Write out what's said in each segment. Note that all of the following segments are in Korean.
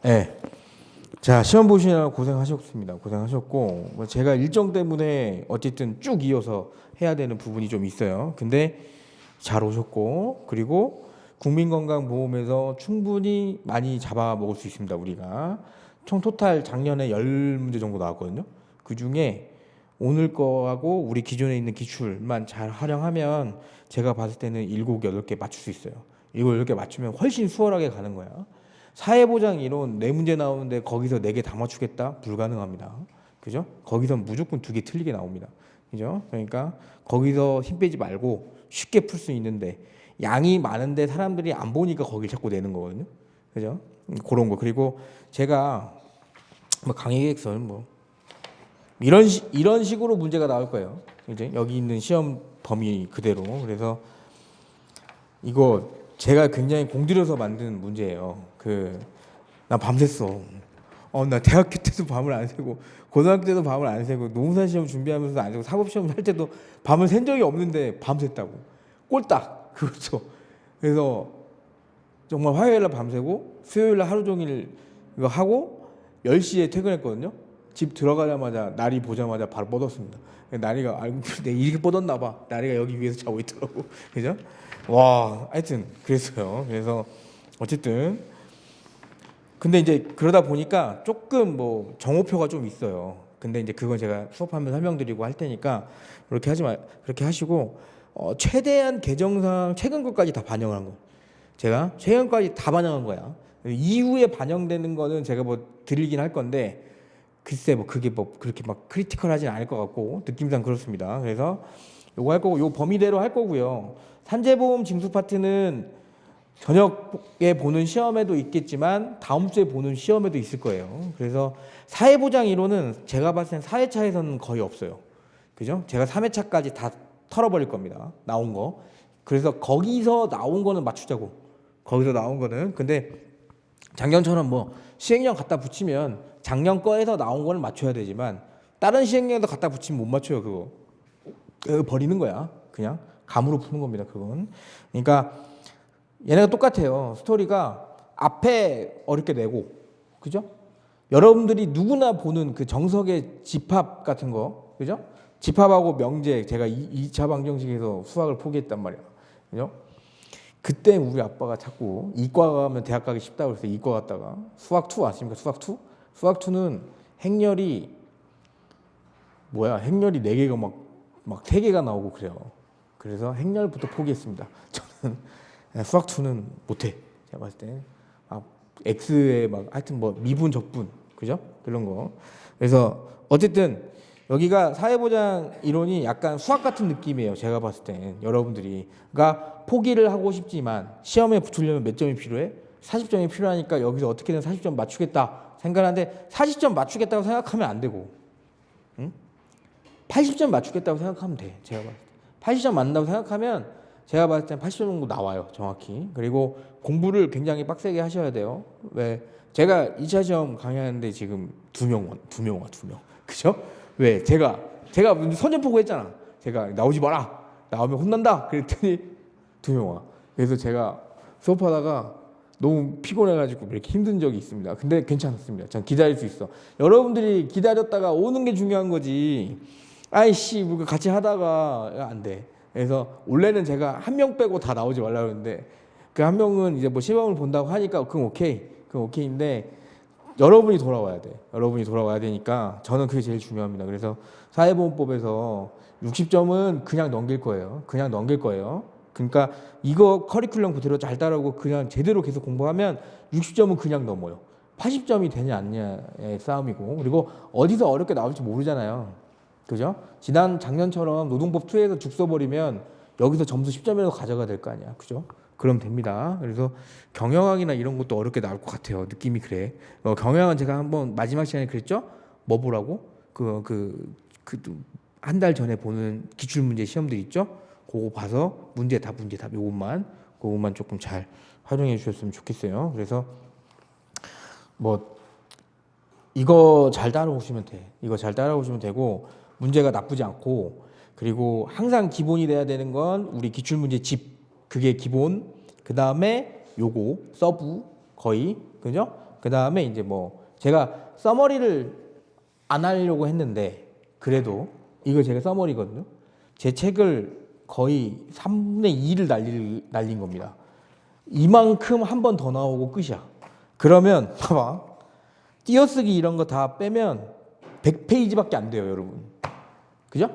네. 자, 시험 보시느라 고생하셨습니다. 고생하셨고, 뭐 제가 일정 때문에 어쨌든 쭉 이어서 해야 되는 부분이 좀 있어요. 근데 잘 오셨고, 그리고 국민건강보험에서 충분히 많이 잡아먹을 수 있습니다. 우리가 총 토탈 작년에 10문제 정도 나왔거든요. 그 중에 오늘 거하고 우리 기존에 있는 기출만 잘 활용하면 제가 봤을 때는 7, 8개 맞출 수 있어요. 7, 8개 맞추면 훨씬 수월하게 가는 거야. 사회보장 이론 4문제 나오는데 거기서 4개 다 맞추겠다? 불가능합니다. 그죠? 거기선 무조건 2개 틀리게 나옵니다. 그죠? 그러니까 거기서 힘 빼지 말고 쉽게 풀 수 있는데 양이 많은데 사람들이 안 보니까 거길 자꾸 내는 거거든요. 그죠? 그런 거. 그리고 제가 뭐 강의 계획서는 뭐 이런 식으로 문제가 나올 거예요. 이제 여기 있는 시험 범위 그대로. 그래서 이거 제가 굉장히 공들여서 만든 문제예요. 나 밤샜어. 나 대학교 때도 밤을 안 새고 고등학교 때도 밤을 안 새고 농사 시험 준비하면서도 안 새고 사법 시험 할 때도 밤을 샌 적이 없는데 밤샜다고. 꼴딱 그렇죠. 그래서 정말 화요일 날 밤새고 수요일 날 하루 종일 이거 하고 10시에 퇴근했거든요. 집 들어가자마자 나리 보자마자 바로 뻗었습니다. 나리가 알고 내가 이렇게 뻗었나 봐. 나리가 여기 위에서 자고 있더라고. 그죠? 와, 하여튼 그랬어요. 그래서 어쨌든 근데 이제 그러다 보니까 조금 뭐 정오표가 좀 있어요. 근데 이제 그건 제가 수업하면 설명드리고 할 테니까 그렇게 하지 마, 그렇게 하시고 최대한 개정상 최근 것까지 다 반영한 거. 제가 최근까지 다 반영한 거야. 이후에 반영되는 거는 제가 뭐 드리긴 할 건데 글쎄 뭐 그게 뭐 그렇게 막 크리티컬하진 않을 것 같고 느낌상 그렇습니다. 그래서 요거 할 거고 요 범위대로 할 거고요. 산재보험 징수 파트는 저녁에 보는 시험에도 있겠지만 다음 주에 보는 시험에도 있을 거예요. 그래서 사회보장 이론은 제가 봤을 땐 4회차에서는 거의 없어요. 그죠? 제가 3회차까지 다 털어버릴 겁니다. 나온 거. 그래서 거기서 나온 거는 맞추자고. 거기서 나온 거는. 근데 작년처럼 뭐 시행령 갖다 붙이면 작년 거에서 나온 거는 맞춰야 되지만 다른 시행령에도 갖다 붙이면 못 맞춰요. 그거 버리는 거야. 그냥 감으로 푸는 겁니다. 그건. 그러니까 얘네가 똑같아요. 스토리가 앞에 어렵게 내고, 그죠? 여러분들이 누구나 보는 그 정석의 집합 같은 거, 그죠? 집합하고 명제, 제가 2차 방정식에서 수학을 포기했단 말이야. 그죠? 그때 우리 아빠가 자꾸 이과 가면 대학 가기 쉽다고 그래서 이과 갔다가 수학 2 아십니까? 수학 2? 수학 2는 행렬이 행렬이 4개가 막 3개가 나오고 그래요. 그래서 행렬부터 포기했습니다. 저는 수학 2는 못해. 제가 봤을 때 X에 하여튼 뭐 미분 적분 그죠? 그런 거. 그래서 어쨌든 여기가 사회보장 이론이 약간 수학 같은 느낌이에요. 제가 봤을 땐 여러분들이 그러니까 포기를 하고 싶지만 시험에 붙으려면 몇 점이 필요해? 40점이 필요하니까 여기서 어떻게든 40점 맞추겠다 생각하는데 40점 맞추겠다고 생각하면 안 되고 80점 맞추겠다고 생각하면 돼. 제가 봤을 때 80점 맞는다고 생각하면 제가 봤을 때 80점 정도 나와요. 정확히. 그리고 공부를 굉장히 빡세게 하셔야 돼요. 왜? 제가 2차 시험 강의하는데 지금 2명. 그죠? 왜? 제가 선전포고 했잖아. 제가 나오지 마라. 나오면 혼난다. 그랬더니 2명 와. 그래서 제가 수업하다가 너무 피곤해가지고 이렇게 힘든 적이 있습니다. 근데 괜찮았습니다. 전 기다릴 수 있어. 여러분들이 기다렸다가 오는 게 중요한 거지. 아이씨, 뭐 같이 하다가 안 돼. 그래서 원래는 제가 한 명 빼고 다 나오지 말라고 했는데 그 한 명은 이제 뭐 시험을 본다고 하니까 그건 오케이인데 여러분이 돌아와야 돼. 여러분이 돌아와야 되니까 저는 그게 제일 중요합니다. 그래서 사회보험법에서 60점은 그냥 넘길 거예요. 그러니까 이거 커리큘럼 그대로 잘 따라오고 그냥 제대로 계속 공부하면 60점은 그냥 넘어요. 80점이 되냐 안 되냐의 싸움이고 그리고 어디서 어렵게 나올지 모르잖아요. 그죠? 작년처럼 노동법 2에서 죽 써버리면 여기서 점수 10점이라도 가져가야 될 거 아니야. 그죠? 그럼 됩니다. 그래서 경영학이나 이런 것도 어렵게 나올 것 같아요. 느낌이 그래. 경영학은 제가 한번 마지막 시간에 그랬죠? 뭐 보라고? 한 달 전에 보는 기출문제 시험들 있죠? 그거 봐서 문제답 그것만 조금 잘 활용해 주셨으면 좋겠어요. 그래서 뭐 이거 잘 따라오시면 돼. 이거 잘 따라오시면 되고 문제가 나쁘지 않고 그리고 항상 기본이 돼야 되는 건 우리 기출문제 집 그게 기본. 그 다음에 요거 서브 거의. 그죠? 그 다음에 이제 뭐 제가 서머리를 안 하려고 했는데 그래도 이거 제가 서머리거든요. 제 책을 거의 3분의 2를 날린 겁니다. 이만큼 한 번 더 나오고 끝이야. 그러면 봐봐. 띄어쓰기 이런 거 다 빼면 100페이지밖에 안 돼요, 여러분. 그죠?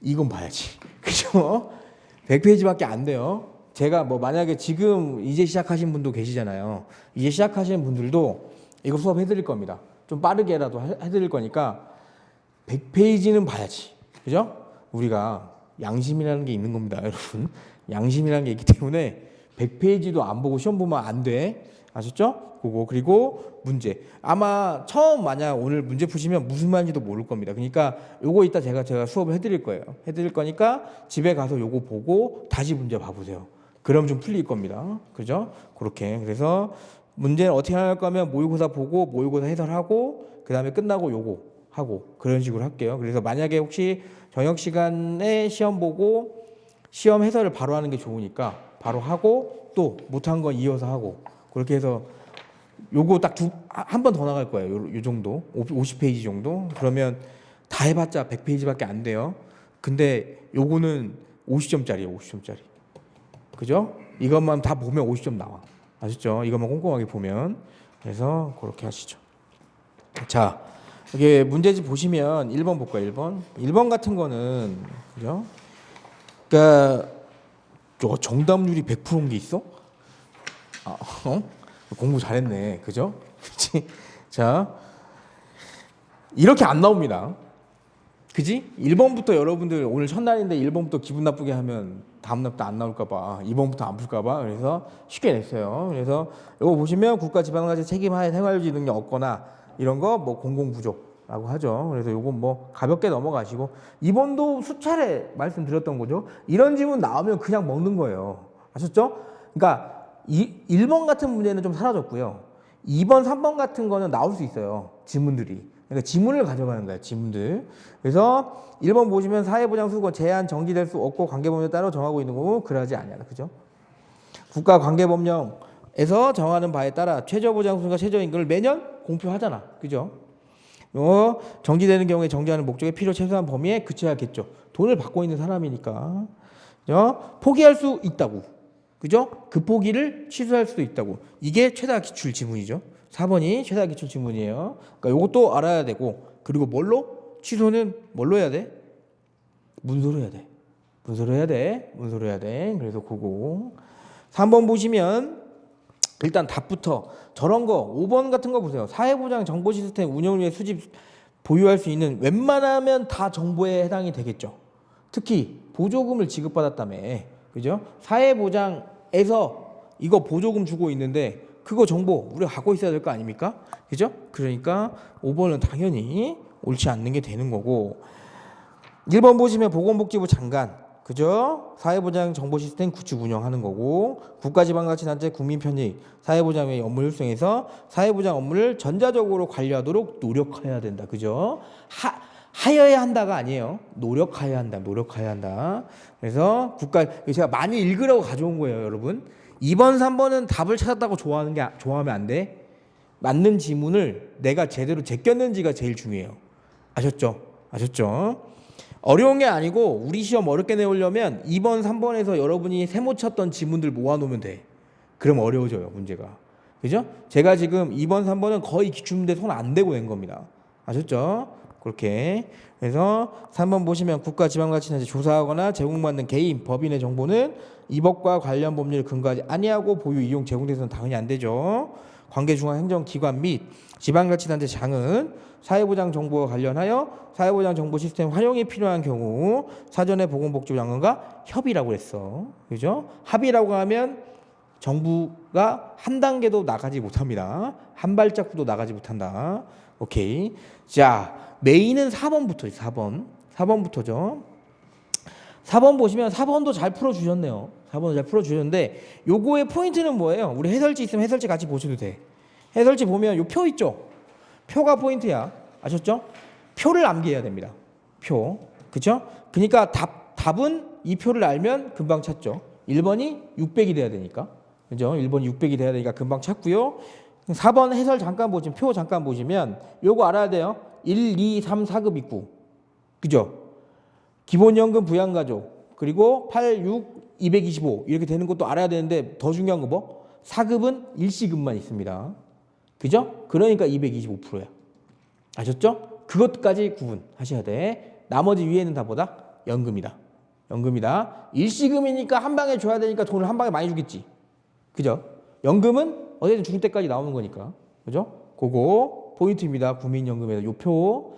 이건 봐야지. 그죠? 100페이지밖에 안 돼요. 제가 뭐 만약에 지금 이제 시작하신 분도 계시잖아요. 이제 시작하시는 분들도 이거 수업 해드릴 겁니다. 좀 빠르게라도 해드릴 거니까 100페이지는 봐야지. 그죠? 우리가 양심이라는 게 있는 겁니다, 여러분. 양심이라는 게 있기 때문에 100페이지도 안 보고 시험 보면 안 돼. 아셨죠? 그거. 그리고 문제. 아마 처음 만약 오늘 문제 푸시면 무슨 말인지도 모를 겁니다. 그러니까 요거 이따 제가 수업을 해드릴 거예요. 해드릴 거니까 집에 가서 요거 보고 다시 문제 봐보세요. 그럼 좀 풀릴 겁니다. 그죠? 그렇게. 그래서 문제는 어떻게 할 거면 모의고사 보고 모의고사 해설하고 그 다음에 끝나고 요거 하고 그런 식으로 할게요. 그래서 만약에 혹시 저녁 시간에 시험 보고 시험 해설을 바로 하는 게 좋으니까 바로 하고 또 못한 건 이어서 하고 그렇게 해서 요거 딱 한 번 더 나갈 거예요. 요 정도 50페이지 정도. 그러면 다 해봤자 100페이지밖에 안 돼요. 근데 요거는 50점짜리예요. 50점짜리. 그죠? 이것만 다 보면 50점 나와. 아셨죠? 이것만 꼼꼼하게 보면. 그래서 그렇게 하시죠. 자, 이게 문제집 보시면 1번 볼까요? 1번. 1번 같은 거는 그죠? 그러니까 정답률이 100%인 게 있어? 아, 공부 잘했네. 그죠? 그치? 자, 이렇게 안 나옵니다. 그지? 1번부터 여러분들 오늘 첫날인데 1번부터 기분 나쁘게 하면 다음날부터 안 나올까봐 2번부터 안 풀까봐 그래서 쉽게 냈어요. 그래서 이거 보시면 국가지방자치 책임하에 생활유지 능력 없거나 이런 거 뭐 공공부족라고 하죠. 그래서 요건 뭐 가볍게 넘어가시고 2번도 수차례 말씀드렸던 거죠. 이런 질문 나오면 그냥 먹는 거예요. 아셨죠? 그러니까 1번 같은 문제는 좀 사라졌고요. 2번, 3번 같은 거는 나올 수 있어요. 지문들이. 그러니까 지문을 가져가는 거예요. 지문들. 그래서 1번 보시면 사회보장 수건 제한 정지될 수 없고 관계법령에 따라 정하고 있는 거고 그러지 아니하다. 그죠? 국가관계법령에서 정하는 바에 따라 최저보장 수준과 최저임금을 매년 공표하잖아. 그죠? 정지되는 경우에 정지하는 목적에 필요 최소한 범위에 그쳐야겠죠. 돈을 받고 있는 사람이니까. 그죠? 포기할 수 있다고. 그죠? 그 포기를 취소할 수도 있다고. 이게 최다 기출 지문이죠. 4번이 최다 기출 지문이에요. 그러니까 이것도 알아야 되고 그리고 뭘로? 취소는 뭘로 해야 돼? 문서로 해야 돼. 문서로 해야 돼. 문서로 해야 돼. 그래서 그거. 3번 보시면 일단 답부터 저런 거 5번 같은 거 보세요. 사회보장 정보 시스템 운영을 위해 수집 보유할 수 있는 웬만하면 다 정보에 해당이 되겠죠. 특히 보조금을 지급받았다며. 그죠? 사회보장에서 이거 보조금 주고 있는데 그거 정보 우리가 갖고 있어야 될 거 아닙니까? 그죠? 그러니까 5번은 당연히 옳지 않는 게 되는 거고 1번 보시면 보건복지부 장관 그죠? 사회보장 정보 시스템 구축 운영하는 거고 국가지방자치단체 국민편익 사회보장의 업무 활성에서 사회보장 업무를 전자적으로 관리하도록 노력해야 된다. 그죠? 하여야 한다가 아니에요. 노력해야 한다. 노력해야 한다. 그래서 제가 많이 읽으라고 가져온 거예요, 여러분. 2번, 3번은 답을 찾았다고 좋아하면 안 돼. 맞는 지문을 내가 제대로 제꼈는지가 제일 중요해요. 아셨죠? 아셨죠? 어려운 게 아니고 우리 시험 어렵게 내오려면 2번, 3번에서 여러분이 세모 쳤던 지문들 모아놓으면 돼. 그럼 어려워져요, 문제가. 그죠? 제가 지금 2번, 3번은 거의 기출문제 손 안 대고 낸 겁니다. 아셨죠? 그렇게. 그래서 3번 보시면 국가지방자치단체 조사하거나 제공받는 개인, 법인의 정보는 이 법과 관련 법률을 근거하지 아니하고 보유, 이용, 제공돼서는 당연히 안 되죠. 관계중앙행정기관 및 지방자치단체 장은 사회보장 정보와 관련하여 사회보장 정보 시스템 활용이 필요한 경우 사전에 보건복지부 장관과 협의라고 했어. 그죠? 합의라고 하면 정부가 한 단계도 나가지 못합니다. 한 발짝도 나가지 못한다. 오케이. 자, 메인은 4번부터 4번부터죠. 4번 보시면 4번도 잘 풀어주셨네요. 4번도 잘 풀어주셨는데 요거의 포인트는 뭐예요? 우리 해설지 있으면 해설지 같이 보셔도 돼. 해설지 보면 요 표 있죠? 표가 포인트야. 아셨죠? 표를 암기해야 됩니다. 표. 그쵸? 그러니까 답은 이 표를 알면 금방 찾죠. 1번이 600이 돼야 되니까. 그죠? 1번이 600이 돼야 되니까 금방 찾고요. 4번 해설 잠깐 보시면 표 잠깐 보시면 요거 알아야 돼요. 1, 2, 3, 4급 있고. 그죠? 기본연금 부양가족 그리고 8, 6, 225 이렇게 되는 것도 알아야 되는데 더 중요한 거 뭐? 4급은 일시급만 있습니다. 그죠? 그러니까 225%야. 아셨죠? 그것까지 구분하셔야 돼. 나머지 위에는 다 뭐다? 연금이다. 연금이다. 일시금이니까 한 방에 줘야 되니까 돈을 한 방에 많이 주겠지. 그죠? 연금은 어쨌든 죽을 때까지 나오는 거니까. 그죠? 그거 포인트입니다. 국민연금에서 요 표.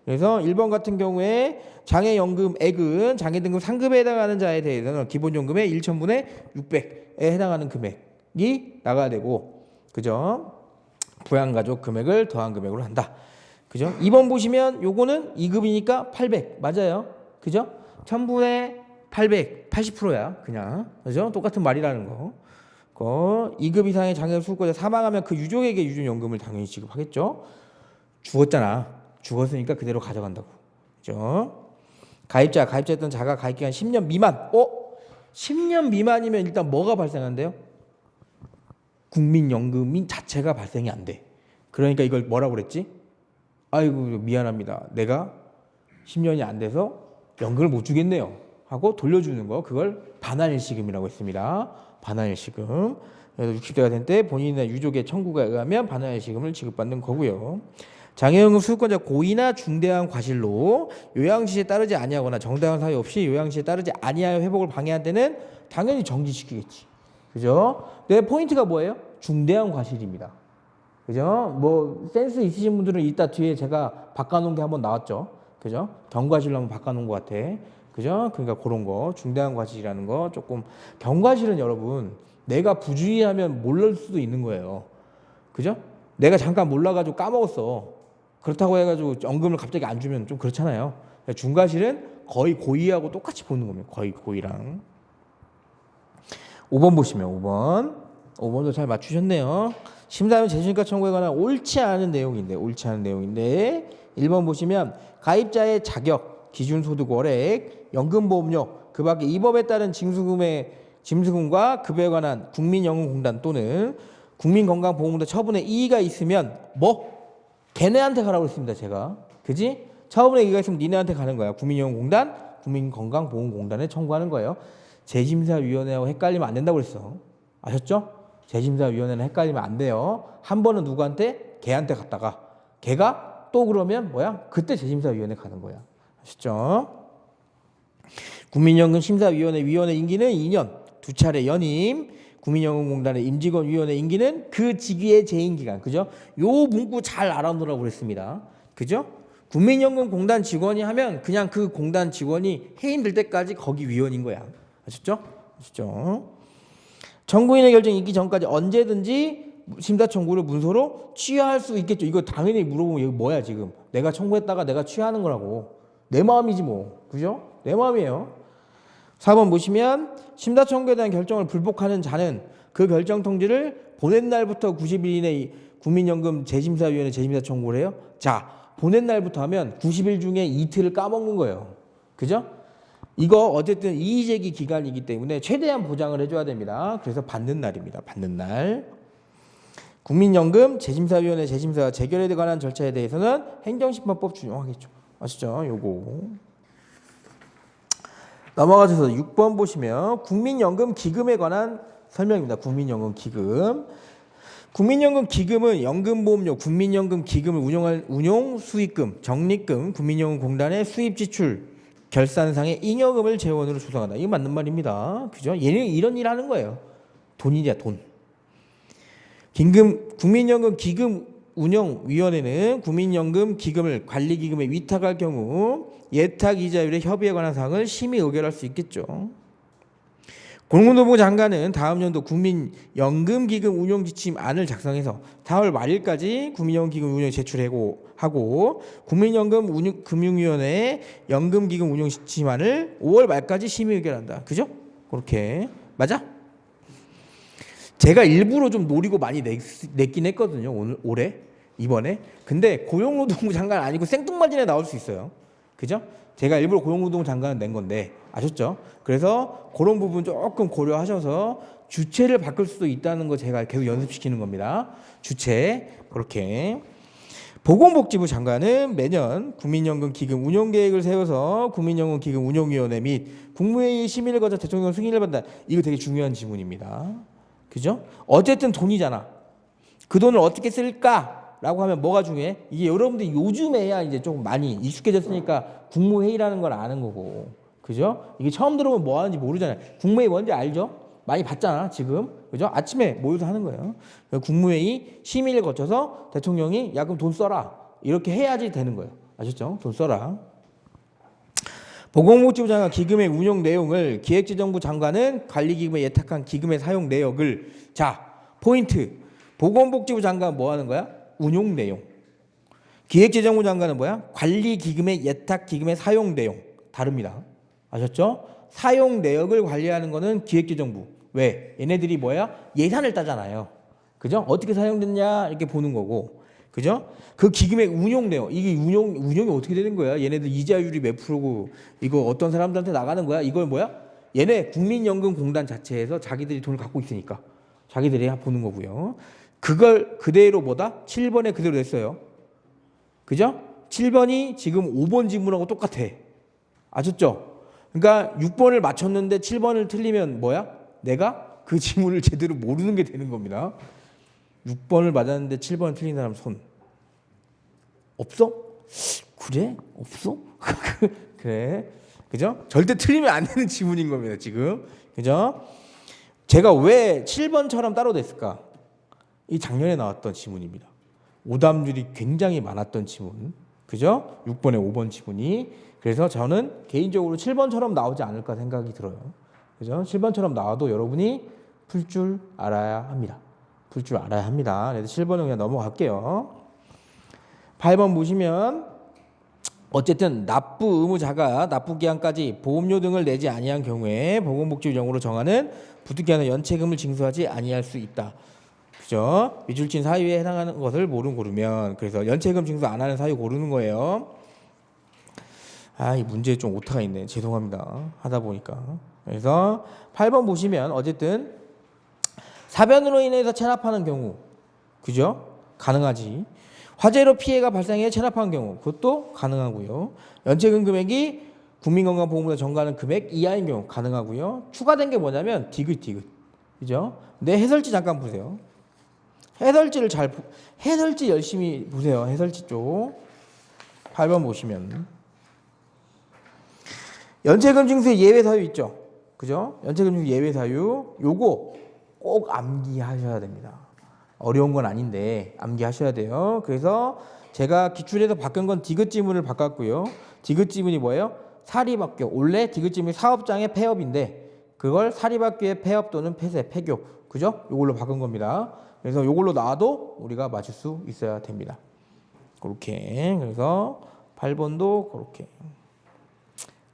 그래서 1번 같은 경우에 장애연금액은 장애등급 상급에 해당하는 자에 대해서는 기본연금의 1,000분의 600에 해당하는 금액이 나가야 되고, 그죠? 부양가족 금액을 더한 금액으로 한다. 그죠? 2번 보시면 요거는 2급이니까 800 맞아요. 그죠? 1000분의 800 80%야 그냥. 그죠? 똑같은 말이라는 거. 2급 이상의 장애 수급자 사망하면 그 유족에게 유족연금을 당연히 지급하겠죠. 죽었으니까 그대로 가져간다고. 그죠? 가입자였던 자가 가입기간 10년 미만. 10년 미만이면 일단 뭐가 발생한대요? 국민연금인 자체가 발생이 안 돼. 그러니까 이걸 뭐라고 그랬지? 아이고 미안합니다. 내가 10년이 안 돼서 연금을 못 주겠네요. 하고 돌려주는 거. 그걸 반환일시금이라고 했습니다. 반환일시금. 그래서 60세가 된 때 본인이나 유족의 청구가 의하면 반환일시금을 지급받는 거고요. 장애연금 수급권자 고의나 중대한 과실로 요양시에 따르지 아니하거나 정당한 사유 없이 요양시에 따르지 아니하여 회복을 방해한 때는 당연히 정지시키겠지. 그죠? 내 포인트가 뭐예요? 중대한 과실입니다. 그죠? 뭐 센스 있으신 분들은 이따 뒤에 제가 바꿔놓은 게 한번 나왔죠. 그죠? 경과실로 한번 바꿔놓은 것 같아. 그죠? 그러니까 그런 거 중대한 과실이라는 거 조금. 경과실은 여러분 내가 부주의하면 모를 수도 있는 거예요. 그죠? 내가 잠깐 몰라가지고 까먹었어. 그렇다고 해가지고 연금을 갑자기 안 주면 좀 그렇잖아요. 중과실은 거의 고의하고 똑같이 보는 겁니다. 거의 고의랑. 5번 보시면 5번도 잘 맞추셨네요. 심사위원 재신가 청구에 관한 옳지 않은 내용인데 1번 보시면 가입자의 자격, 기준소득 월액, 연금보험료, 그 밖에 이 법에 따른 징수금과 급여에 관한 국민연금공단 또는 국민건강보험공단 처분의 이의가 있으면 걔네한테 가라고 했습니다. 제가. 그지? 처분의 이의가 있으면 니네한테 가는 거야. 국민연금공단, 국민건강보험공단에 청구하는 거예요. 재심사위원회하고 헷갈리면 안 된다고 그랬어. 아셨죠? 재심사위원회는 헷갈리면 안 돼요. 한 번은 누구한테? 걔한테 갔다가 걔가 또 그러면 그때 재심사위원회 가는 거야. 아셨죠? 국민연금 심사위원회 위원회 임기는 2년, 2차례 연임. 국민연금공단의 임직원위원회 임기는 그 직위의 재임기간. 그죠? 요 문구 잘 알아놓으라고 그랬습니다. 그죠? 국민연금공단 직원이 하면 그냥 그 공단 직원이 해임될 때까지 거기 위원인 거야. 아셨죠? 청구인의 결정이 있기 전까지 언제든지 심사 청구를 문서로 취하할 수 있겠죠. 이거 당연히 물어보면 이거 뭐야 지금. 내가 청구했다가 내가 취하는 거라고. 내 마음이지 뭐. 그죠? 내 마음이에요. 4번 보시면 심사 청구에 대한 결정을 불복하는 자는 그 결정 통지를 보낸 날부터 90일 이내에 국민연금 재심사위원회 재심사 청구를 해요. 자, 보낸 날부터 하면 90일 중에 이틀을 까먹는 거예요. 그죠? 이거 어쨌든 이의제기 기간이기 때문에 최대한 보장을 해줘야 됩니다. 그래서 받는 날입니다. 받는 날. 국민연금 재심사위원회 재심사 재결에 관한 절차에 대해서는 행정심판법 준용하겠죠. 아시죠? 요거. 넘어가셔서 6번 보시면 국민연금 기금에 관한 설명입니다. 국민연금 기금. 국민연금 기금은 연금보험료, 국민연금 기금을 운용할 운용 수익금, 적립금, 국민연금공단의 수입 지출 결산상의 잉여금을 재원으로 조성한다. 이거 맞는 말입니다. 그죠? 얘는 이런 일 하는 거예요. 돈이야, 돈. 국민연금 기금 운영위원회는 국민연금 기금을 관리기금에 위탁할 경우 예탁이자율의 협의에 관한 사항을 심의 의결할 수 있겠죠. 고용노동부 장관은 다음 연도 국민연금기금 운용지침안을 작성해서 4월 말일까지 국민연금기금 운영 제출하고 국민연금금융위원회에 연금기금 운용지침안을 5월 말까지 심의 의결한다. 그죠? 그렇게. 맞아? 제가 일부러 좀 노리고 많이 냈긴 했거든요. 이번에. 근데 고용노동부 장관 아니고 생뚱맞은애 나올 수 있어요. 그죠? 제가 일부러 고용노동부 장관을 낸 건데 아셨죠? 그래서 그런 부분 조금 고려하셔서 주체를 바꿀 수도 있다는 거 제가 계속 연습시키는 겁니다. 주체 그렇게. 보건복지부 장관은 매년 국민연금기금 운용계획을 세워서 국민연금기금 운용위원회 및 국무회의 심의를 거쳐 대통령 승인을 받는다. 이거 되게 중요한 지문입니다. 그죠? 어쨌든 돈이잖아. 그 돈을 어떻게 쓸까라고 하면 뭐가 중요해? 이게 여러분들이 요즘에야 이제 조금 많이 익숙해졌으니까 국무회의라는 걸 아는 거고, 그죠? 이게 처음 들어보면 뭐 하는지 모르잖아요. 국무회의 뭔지 알죠? 많이 봤잖아 지금, 그죠? 아침에 모여서 하는 거예요. 국무회의 심의를 거쳐서 대통령이 야 그럼 돈 써라 이렇게 해야지 되는 거예요. 아셨죠? 돈 써라. 보건복지부 장관 기금의 운용 내용을 기획재정부 장관은 관리기금에 예탁한 기금의 사용 내역을, 자 포인트, 보건복지부 장관 뭐 하는 거야? 운용 내용. 기획재정부 장관은 뭐야? 관리기금의 예탁 기금의 사용 내용. 다릅니다. 아셨죠? 사용 내역을 관리하는 거는 기획재정부. 왜? 얘네들이 뭐야? 예산을 따잖아요. 그죠? 어떻게 사용됐냐 이렇게 보는 거고, 그죠? 그 기금의 운용 내용, 이게 운용이 어떻게 되는 거야? 얘네들 이자율이 몇 프로고 이거 어떤 사람들한테 나가는 거야? 이걸 뭐야? 얘네 국민연금공단 자체에서 자기들이 돈을 갖고 있으니까 자기들이 보는 거고요. 그걸 그대로 뭐다? 7번에 그대로 냈어요. 그죠? 7번이 지금 5번 지문하고 똑같아. 아셨죠? 그러니까 6번을 맞췄는데 7번을 틀리면 뭐야? 내가 그 지문을 제대로 모르는 게 되는 겁니다. 6번을 맞았는데 7번을 틀린 사람 손. 없어? 그래? 없어? 그래. 그죠? 절대 틀리면 안 되는 지문인 겁니다, 지금. 그죠? 제가 왜 7번처럼 따로 냈을까? 이 작년에 나왔던 지문입니다. 오답률이 굉장히 많았던 지문. 그죠? 6번에 5번 지문이. 그래서 저는 개인적으로 7번처럼 나오지 않을까 생각이 들어요. 그죠? 7번처럼 나와도 여러분이 풀 줄 알아야 합니다. 풀 줄 알아야 합니다. 그래서 7번은 그냥 넘어갈게요. 8번 보시면 어쨌든 납부 의무자가 납부기한까지 보험료 등을 내지 아니한 경우에 보건복지부 정으로 정하는 부득이한 연체금을 징수하지 아니할 수 있다. 그죠? 미술진 사유에 해당하는 것을 고르면, 그래서 연체금 징수 안 하는 사유 고르는 거예요. 아, 이 문제에 좀 오타가 있네. 죄송합니다. 하다 보니까. 그래서 8번 보시면 어쨌든 사변으로 인해서 체납하는 경우, 그죠? 가능하지. 화재로 피해가 발생해 체납한 경우, 그것도 가능하고요. 연체금 금액이 국민건강보험보다 정가하는 금액 이하인 경우 가능하고요. 추가된 게 뭐냐면 디귿. 그죠? 내 해설지 잠깐 보세요. 해설지 열심히 보세요. 해설지 쪽 8번 보시면 연체금 징수의 예외 사유 있죠. 그죠? 연체금 징수 예외 사유 요거 꼭 암기하셔야 됩니다. 어려운 건 아닌데 암기하셔야 돼요. 그래서 제가 기출에서 바꾼 건 디귿 지문을 바꿨고요. 디귿 지문이 뭐예요? 사립학교. 원래 디귿 지문이 사업장의 폐업인데 그걸 사립학교의 폐업 또는 폐쇄, 폐교. 그죠? 요걸로 바꾼 겁니다. 그래서 요걸로 나와도 우리가 맞출 수 있어야 됩니다. 그렇게. 그래서 8번도 그렇게.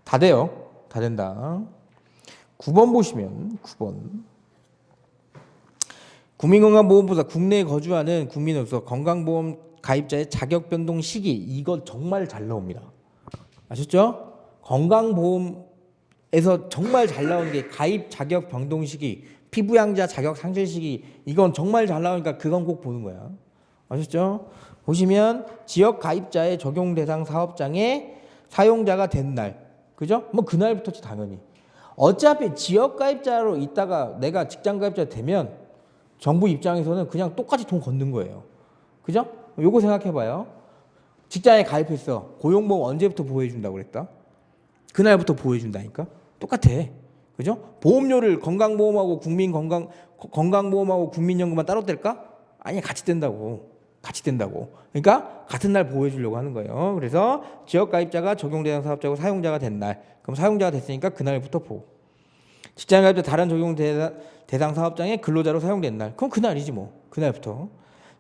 다 돼요. 다 된다. 9번 보시면 9번. 국민건강보험보다 국내에 거주하는 국민으로서 건강보험 가입자의 자격 변동 시기, 이거 정말 잘 나옵니다. 아셨죠? 건강보험에서 정말 잘 나오는 게 가입 자격 변동 시기, 피부양자 자격 상실 시기, 이건 정말 잘 나오니까 그건 꼭 보는 거야. 아셨죠? 보시면 지역 가입자의 적용 대상 사업장에 사용자가 된 날, 그죠? 뭐 그날부터지 당연히. 어차피 지역 가입자로 있다가 내가 직장 가입자 되면 정부 입장에서는 그냥 똑같이 돈 걷는 거예요. 그죠? 요거 생각해봐요. 직장에 가입했어. 고용보험 언제부터 보호해준다고 그랬다? 그날부터 보호해준다니까? 똑같아. 그죠? 보험료를 건강보험하고 건강보험하고 국민연금만 따로 뗄까? 아니, 같이 뗀다고. 같이 뗀다고. 그러니까 같은 날 보호해주려고 하는 거예요. 그래서 지역가입자가 적용대상 사업자고 사용자가 된 날, 그럼 사용자가 됐으니까 그날부터 보호. 직장가입자 다른 적용 대상 사업장에 근로자로 사용된 날, 그럼 그날이지 뭐. 그날부터.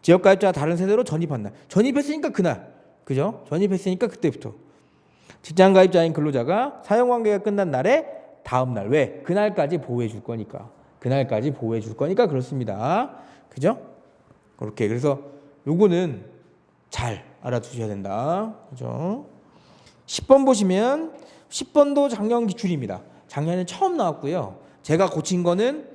지역가입자가 다른 세대로 전입한 날, 전입했으니까 그날. 그죠? 전입했으니까 그때부터. 직장가입자인 근로자가 사용관계가 끝난 날에 다음 날. 왜? 그날까지 보호해 줄 거니까. 그날까지 보호해 줄 거니까 그렇습니다. 그죠? 그렇게. 그래서 요거는 잘 알아두셔야 된다. 그죠? 10번 보시면 10번도 작년 기출입니다. 작년에 처음 나왔고요. 제가 고친 거는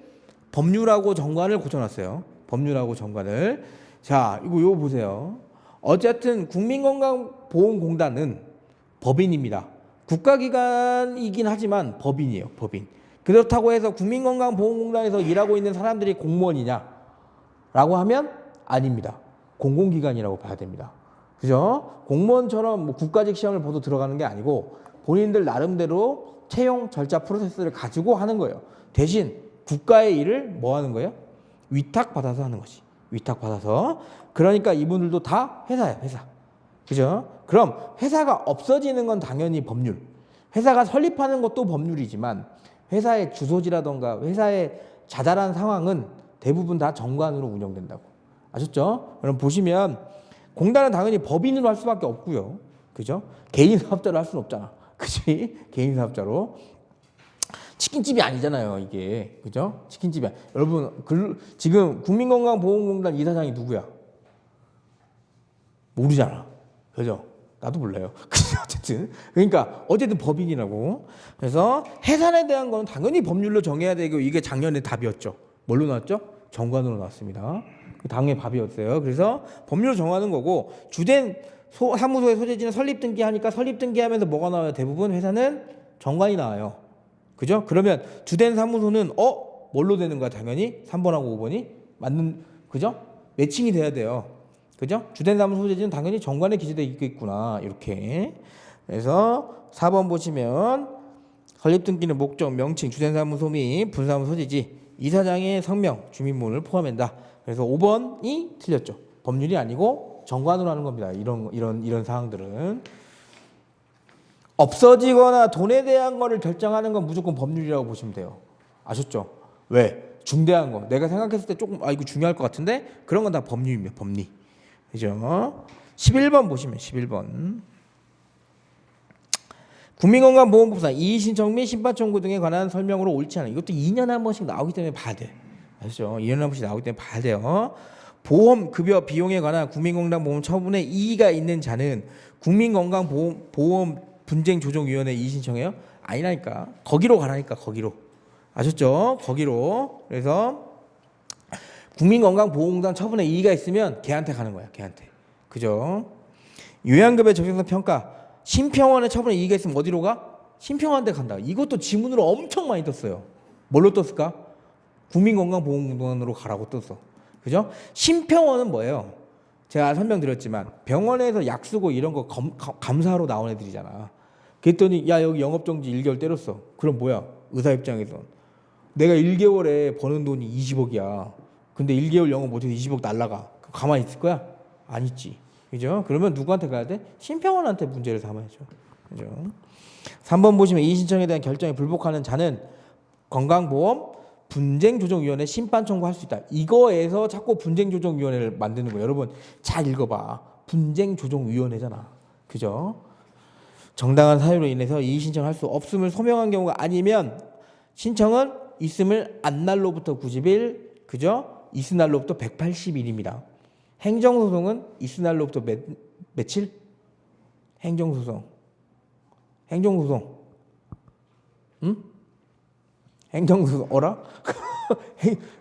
법률하고 정관을 고쳐놨어요. 법률하고 정관을. 자, 이거 보세요. 어쨌든 국민건강보험공단은 법인입니다. 국가기관이긴 하지만 법인이에요. 법인. 그렇다고 해서 국민건강보험공단에서 일하고 있는 사람들이 공무원이냐? 라고 하면 아닙니다. 공공기관이라고 봐야 됩니다. 그죠? 공무원처럼 뭐 국가직 시험을 보도 들어가는 게 아니고 본인들 나름대로 채용 절차 프로세스를 가지고 하는 거예요. 대신 국가의 일을 뭐 하는 거예요? 위탁받아서 하는 거지. 위탁받아서. 그러니까 이분들도 다 회사예요. 회사. 그죠? 그럼 회사가 없어지는 건 당연히 법률. 회사가 설립하는 것도 법률이지만 회사의 주소지라던가 회사의 자잘한 상황은 대부분 다 정관으로 운영된다고. 아셨죠? 그럼 보시면 공단은 당연히 법인으로 할 수밖에 없고요. 그죠? 개인 사업자로 할 수는 없잖아. 그치? 개인 사업자로. 치킨집이 아니잖아요, 이게. 그죠? 치킨집이. 여러분, 지금 국민건강보험공단 이사장이 누구야? 모르잖아. 그죠? 나도 몰라요. 어쨌든. 그러니까, 어쨌든 법인이라고. 그래서 해산에 대한 거는 당연히 법률로 정해야 되고, 이게 작년에 답이었죠. 뭘로 나왔죠? 정관으로 나왔습니다. 당연히 답이었어요. 그래서 법률로 정하는 거고, 주된 사무소의 소재지는 설립등기하니까 설립등기하면서 뭐가 나와요? 대부분 회사는 정관이 나와요. 그죠? 그러면 주된 사무소는 뭘로 되는 거야? 당연히 3번하고 5번이 맞는, 그죠? 매칭이 돼야 돼요. 그죠? 주된 사무소 소재지는 당연히 정관에 기재되어 있겠구나. 이렇게. 그래서 4번 보시면 설립등기는 목적, 명칭, 주된 사무소 및 분사무소 소재지, 이사장의 성명, 주민번호를 포함한다. 그래서 5번이 틀렸죠. 법률이 아니고 정관으로 하는 겁니다. 이런 사항들은. 없어지거나 돈에 대한 거를 결정하는 건 무조건 법률이라고 보시면 돼요. 아셨죠? 왜? 중대한 거. 내가 생각했을 때 조금 이거 중요할 것 같은데 그런 건 다 법률입니다. 법리. 그죠? 11번 보시면 11번. 국민건강보험법상 이의신청 및 심판청구 등에 관한 설명으로 옳지 않아. 이것도 2년에 한 번씩 나오기 때문에 봐야 돼. 아시죠? 2년에 한 번씩 나오기 때문에 봐야 돼요. 보험 급여 비용에 관한 국민건강보험 처분에 이의가 있는 자는 국민건강보험 분쟁조정위원회 이의 신청해요? 아니라니까. 거기로 가라니까. 거기로. 아셨죠? 거기로. 그래서 국민건강보험공단 처분에 이의가 있으면 걔한테 가는 거야. 걔한테. 그죠? 요양급여 적용성 평가. 심평원의 처분에 이의가 있으면 어디로 가? 심평원한테 간다. 이것도 지문으로 엄청 많이 떴어요. 뭘로 떴을까? 국민건강보험공단으로 가라고 떴어. 그죠? 심평원은 뭐예요? 제가 설명드렸지만 병원에서 약 쓰고 이런 거 감사하러 나온 애들이잖아. 그랬더니 야 여기 영업정지 1개월 때렸어. 그럼 뭐야? 의사 입장에선 내가 1개월에 버는 돈이 20억이야. 근데 1개월 영업 못해서 20억 날라가. 가만히 있을 거야? 안 있지. 그죠? 그러면 누구한테 가야 돼? 심평원한테 문제를 삼아야죠. 그죠? 3번 보시면 이의 신청에 대한 결정에 불복하는 자는 건강보험 분쟁조정위원회 심판 청구할 수 있다. 이거에서 자꾸 분쟁조정위원회를 만드는 거예요. 여러분 잘 읽어봐. 분쟁조정위원회잖아. 그죠? 정당한 사유로 인해서 이의 신청할 수 없음을 소명한 경우가 아니면 신청은 있음을 안 날로부터 90일, 그죠? 있은 날로부터 180일입니다. 행정소송은 있은 날로부터 며칠? 행정소송. 응? 행정소송 어라?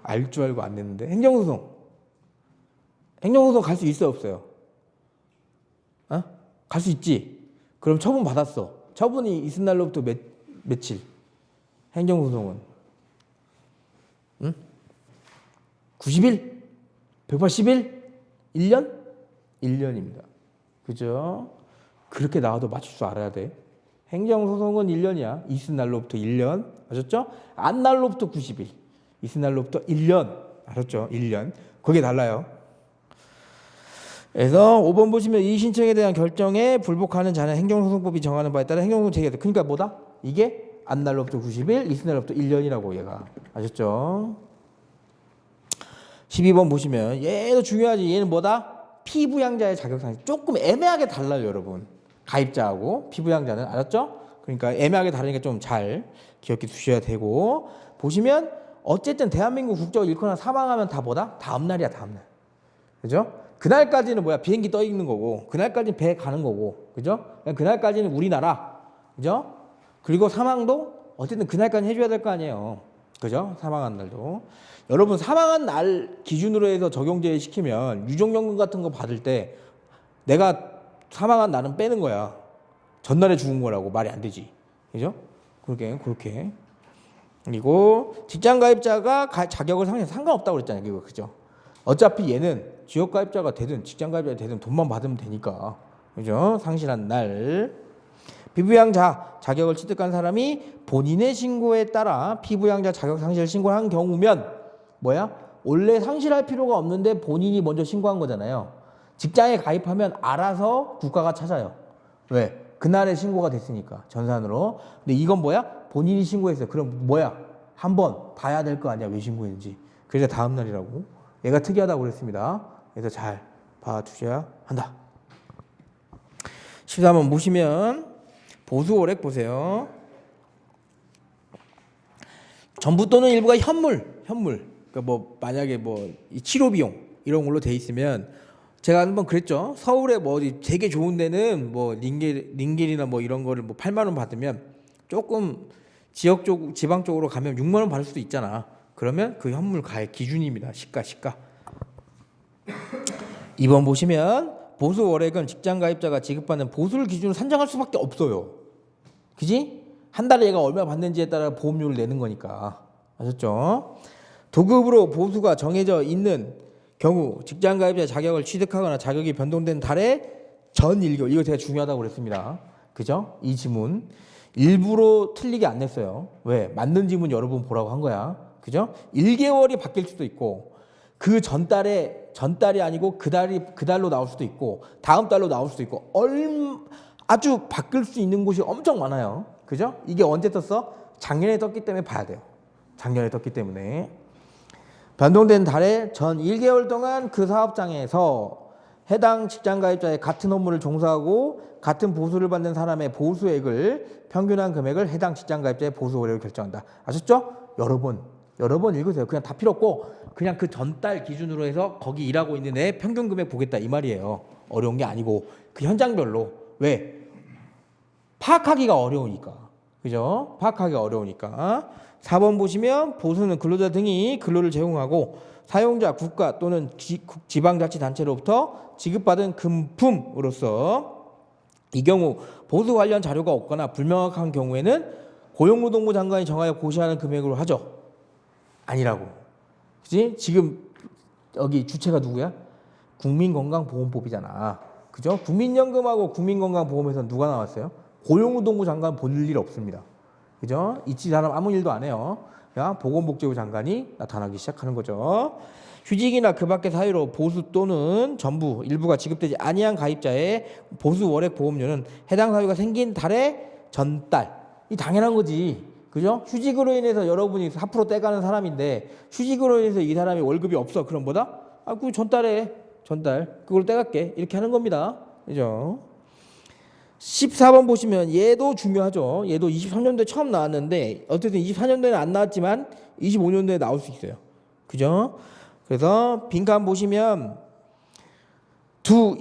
알 줄 알고 안 냈는데. 행정소송 갈 수 있어요 없어요? 갈 수 있지. 그럼 처분 받았어. 처분이 있은 날로부터 며칠? 행정소송은 90일? 180일? 1년? 1년입니다. 그죠? 그렇게 나와도 맞출 줄 알아야 돼. 행정소송은 1년이야. 있은 날로부터 1년. 아셨죠? 안 날로부터 90일. 있은 날로부터 1년. 알았죠? 1년. 그게 달라요. 그래서 5번 보시면 이의 신청에 대한 결정에 불복하는 자는 행정소송법이 정하는 바에 따라 행정소송 제기한다. 그러니까 뭐다? 이게 안 날로부터 90일, 있은 날로부터 1년이라고 얘가. 아셨죠? 12번 보시면 얘도 중요하지. 얘는 뭐다? 피부양자의 자격상실. 조금 애매하게 달라요, 여러분. 가입자하고 피부양자는. 알았죠? 그러니까 애매하게 다르니까 좀 잘 기억해 두셔야 되고. 보시면 어쨌든 대한민국 국적을 잃거나 사망하면 다 뭐다? 다음날이야, 다음날. 그죠? 그날까지는 뭐야? 비행기 떠 있는 거고, 그날까지는 배 가는 거고. 그죠? 그날까지는 우리나라. 그죠? 그리고 사망도 어쨌든 그날까지 해줘야 될 거 아니에요. 그죠? 사망한 날도. 여러분 사망한 날 기준으로 해서 적용제외 시키면 유족연금 같은 거 받을 때 내가 사망한 날은 빼는 거야. 전날에 죽은 거라고 말이 안 되지. 그죠? 그렇게. 그리고 직장가입자가 자격을 상관없다고 그랬잖아요. 그죠? 어차피 얘는 지역가입자가 되든 직장가입자가 되든 돈만 받으면 되니까. 그죠? 상실한 날. 피부양자 자격을 취득한 사람이 본인의 신고에 따라 피부양자 자격 상실 신고를 한 경우면 뭐야? 원래 상실할 필요가 없는데 본인이 먼저 신고한 거잖아요. 직장에 가입하면 알아서 국가가 찾아요. 왜? 그날에 신고가 됐으니까 전산으로. 근데 이건 뭐야? 본인이 신고했어요. 그럼 뭐야? 한번 봐야 될 거 아니야. 왜 신고했는지. 그래서 다음 날이라고. 얘가 특이하다고 그랬습니다. 그래서 잘 봐주셔야 한다. 13번 보시면 보수월액 보세요. 전부 또는 일부가 현물. 그러니까 뭐 만약에 뭐 치료 비용 이런 걸로 돼 있으면 제가 한번 그랬죠. 서울에 뭐 어디 되게 좋은 데는 뭐 링겔이나 뭐 이런 거를 뭐 8만 원 받으면 조금 지방 쪽으로 가면 6만 원 받을 수도 있잖아. 그러면 그 현물 가액 기준입니다. 시가. 2번 보시면 보수 월액은 직장 가입자가 지급받는 보수를 기준으로 산정할 수밖에 없어요. 그지? 한 달에 얘가 얼마 받는지에 따라 보험료를 내는 거니까. 아셨죠? 도급으로 보수가 정해져 있는 경우 직장 가입자 자격을 취득하거나 자격이 변동된 달에 전 1개월. 이거 되게 중요하다고 그랬습니다. 그죠? 이 지문 일부러 틀리게 안 냈어요. 왜? 맞는 지문 여러분 보라고 한 거야. 그죠? 1개월이 바뀔 수도 있고 그 전달이 아니고 그 달로 나올 수도 있고 다음 달로 나올 수도 있고 아주 바뀔 수 있는 곳이 엄청 많아요. 그죠? 이게 언제 떴어? 작년에 떴기 때문에 봐야 돼요. 작년에 떴기 때문에. 변동된 달에 전 1개월 동안 그 사업장에서 해당 직장가입자의 같은 업무를 종사하고 같은 보수를 받는 사람의 보수액을 평균한 금액을 해당 직장가입자의 보수월액으로 결정한다. 아셨죠? 여러 번 읽으세요. 그냥 다 필요 없고 그냥 그 전달 기준으로 해서 거기 일하고 있는 애 평균 금액 보겠다 이 말이에요. 어려운 게 아니고 그 현장별로. 왜? 파악하기가 어려우니까. 그죠? 파악하기가 어려우니까. 4번 보시면 보수는 근로자 등이 근로를 제공하고 사용자 국가 또는 지방자치단체로부터 지급받은 금품으로서 이 경우 보수 관련 자료가 없거나 불명확한 경우에는 고용노동부 장관이 정하여 고시하는 금액으로 하죠. 아니라고. 그지? 지금 여기 주체가 누구야? 국민건강보험법이잖아. 그죠? 국민연금하고 국민건강보험에서 누가 나왔어요? 고용노동부 장관 볼 일 없습니다. 그죠? 이 사람 아무 일도 안 해요. 그냥 보건복지부 장관이 나타나기 시작하는 거죠. 휴직이나 그 밖의 사유로 보수 또는 전부 일부가 지급되지 아니한 가입자의 보수 월액 보험료는 해당 사유가 생긴 달의 전달. 이 당연한 거지. 그죠? 휴직으로 인해서 여러분이 4% 떼가는 사람인데 휴직으로 인해서 이 사람이 월급이 없어. 그럼 뭐다? 그 전달 그걸 떼갈게. 이렇게 하는 겁니다. 그죠? 14번 보시면 얘도 중요하죠. 얘도 23년도에 처음 나왔는데 어쨌든 24년도에는 안 나왔지만 25년도에 나올 수 있어요. 그죠? 그래서 빈칸 보시면 두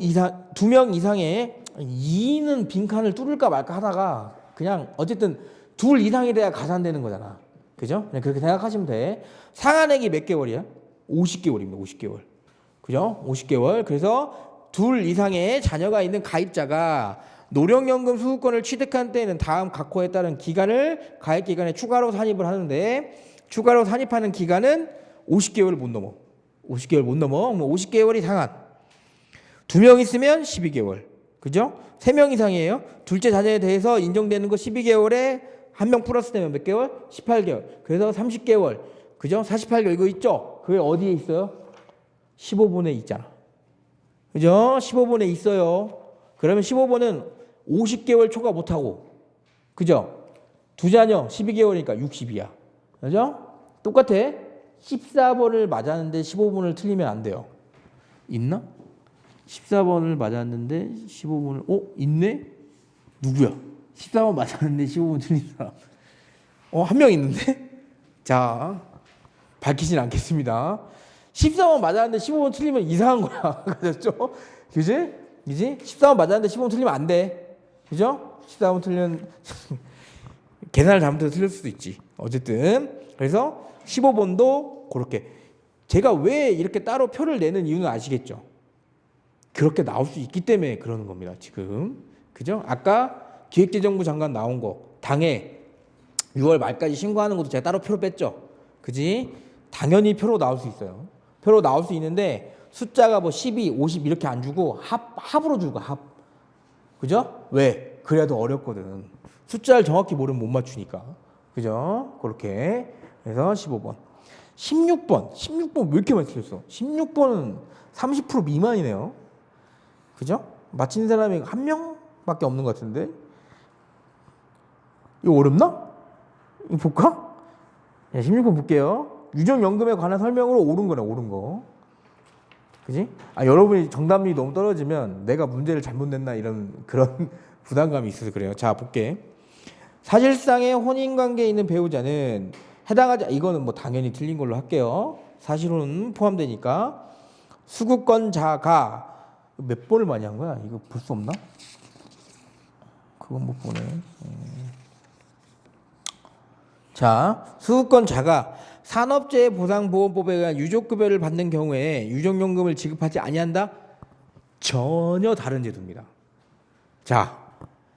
명 이상의 2는 빈칸을 뚫을까 말까 하다가 그냥 어쨌든 둘 이상이 돼야 가산되는 거잖아. 그죠? 그냥 그렇게 생각하시면 돼. 상한액이 몇 개월이야? 50개월입니다. 50개월. 그죠? 50개월. 그래서 둘 이상의 자녀가 있는 가입자가 노령연금 수급권을 취득한 때에는 다음 각호에 따른 기간을 가입 기간에 추가로 산입을 하는데 추가로 산입하는 기간은 50개월을 못 넘어. 50개월 못 넘어. 50개월이 상한. 2명 있으면 12개월. 그죠? 3명 이상이에요. 둘째 자녀에 대해서 인정되는 거 12개월에 1명 플러스 되면 몇 개월? 18개월. 그래서 30개월. 그죠? 48개월 이거 있죠? 그게 어디에 있어요? 15번에 있잖아. 그죠? 15번에 있어요. 그러면 15번은 50개월 초과 못하고. 그죠? 두 자녀 12개월이니까 60이야. 그죠? 똑같아. 14번을 맞았는데 15번을 틀리면 안 돼요. 있나? 14번을 맞았는데 15번을 있네? 누구야? 14번 맞았는데 15번 틀린 사람. 한 명 있는데? 자, 밝히진 않겠습니다. 14번 맞았는데 15번 틀리면 이상한 거야. 그렇죠? 그지? 그지? 14번 맞았는데 15번 틀리면 안 돼. 그죠? 14번 틀리면 계산을 잘못해서 틀릴 수도 있지. 어쨌든 그래서 15번도 그렇게 제가 왜 이렇게 따로 표를 내는 이유는 아시겠죠? 그렇게 나올 수 있기 때문에 그러는 겁니다. 지금 그죠? 아까 기획재정부 장관 나온 거 당에 6월 말까지 신고하는 것도 제가 따로 표로 뺐죠. 그지? 당연히 표로 나올 수 있어요. 표로 나올 수 있는데 숫자가 뭐 12, 50 이렇게 안 주고 합으로 주고 합. 그죠? 왜? 그래야 더 어렵거든. 숫자를 정확히 모르면 못 맞추니까. 그죠? 그렇게. 그래서 15번. 16번 왜 이렇게 많이 틀렸어? 16번은 30% 미만이네요. 그죠? 맞힌 사람이 한 명밖에 없는 것 같은데. 이거 어렵나? 이거 볼까? 16번 볼게요. 유족연금에 관한 설명으로 옳은 거네, 옳은 거. 그지? 여러분이 정답률이 너무 떨어지면 내가 문제를 잘못 냈나 이런 그런 부담감이 있어서 그래요. 자, 볼게. 사실상의 혼인관계에 있는 배우자는 해당하지, 이거는 뭐 당연히 틀린 걸로 할게요. 사실은 포함되니까. 수급권자가 몇 번을 많이 한 거야? 이거 볼 수 없나? 그건 못 보네. 자, 수급권자가 산업재해보상보험법에 의한 유족급여를 받는 경우에 유족연금을 지급하지 아니한다? 전혀 다른 제도입니다. 자,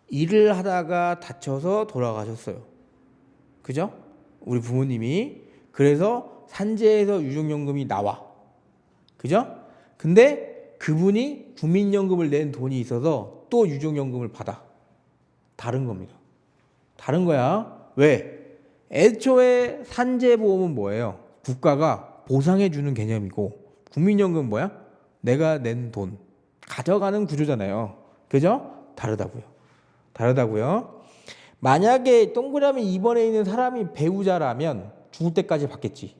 일을 하다가 다쳐서 돌아가셨어요. 그죠? 우리 부모님이. 그래서 산재에서 유족연금이 나와. 그죠? 근데 그분이 국민연금을 낸 돈이 있어서 또 유족연금을 받아. 다른 겁니다. 다른 거야. 왜? 애초에 산재보험은 뭐예요? 국가가 보상해주는 개념이고 국민연금은 뭐야? 내가 낸 돈 가져가는 구조잖아요. 그죠? 다르다고요. 만약에 동그라미 2번에 있는 사람이 배우자라면 죽을 때까지 받겠지.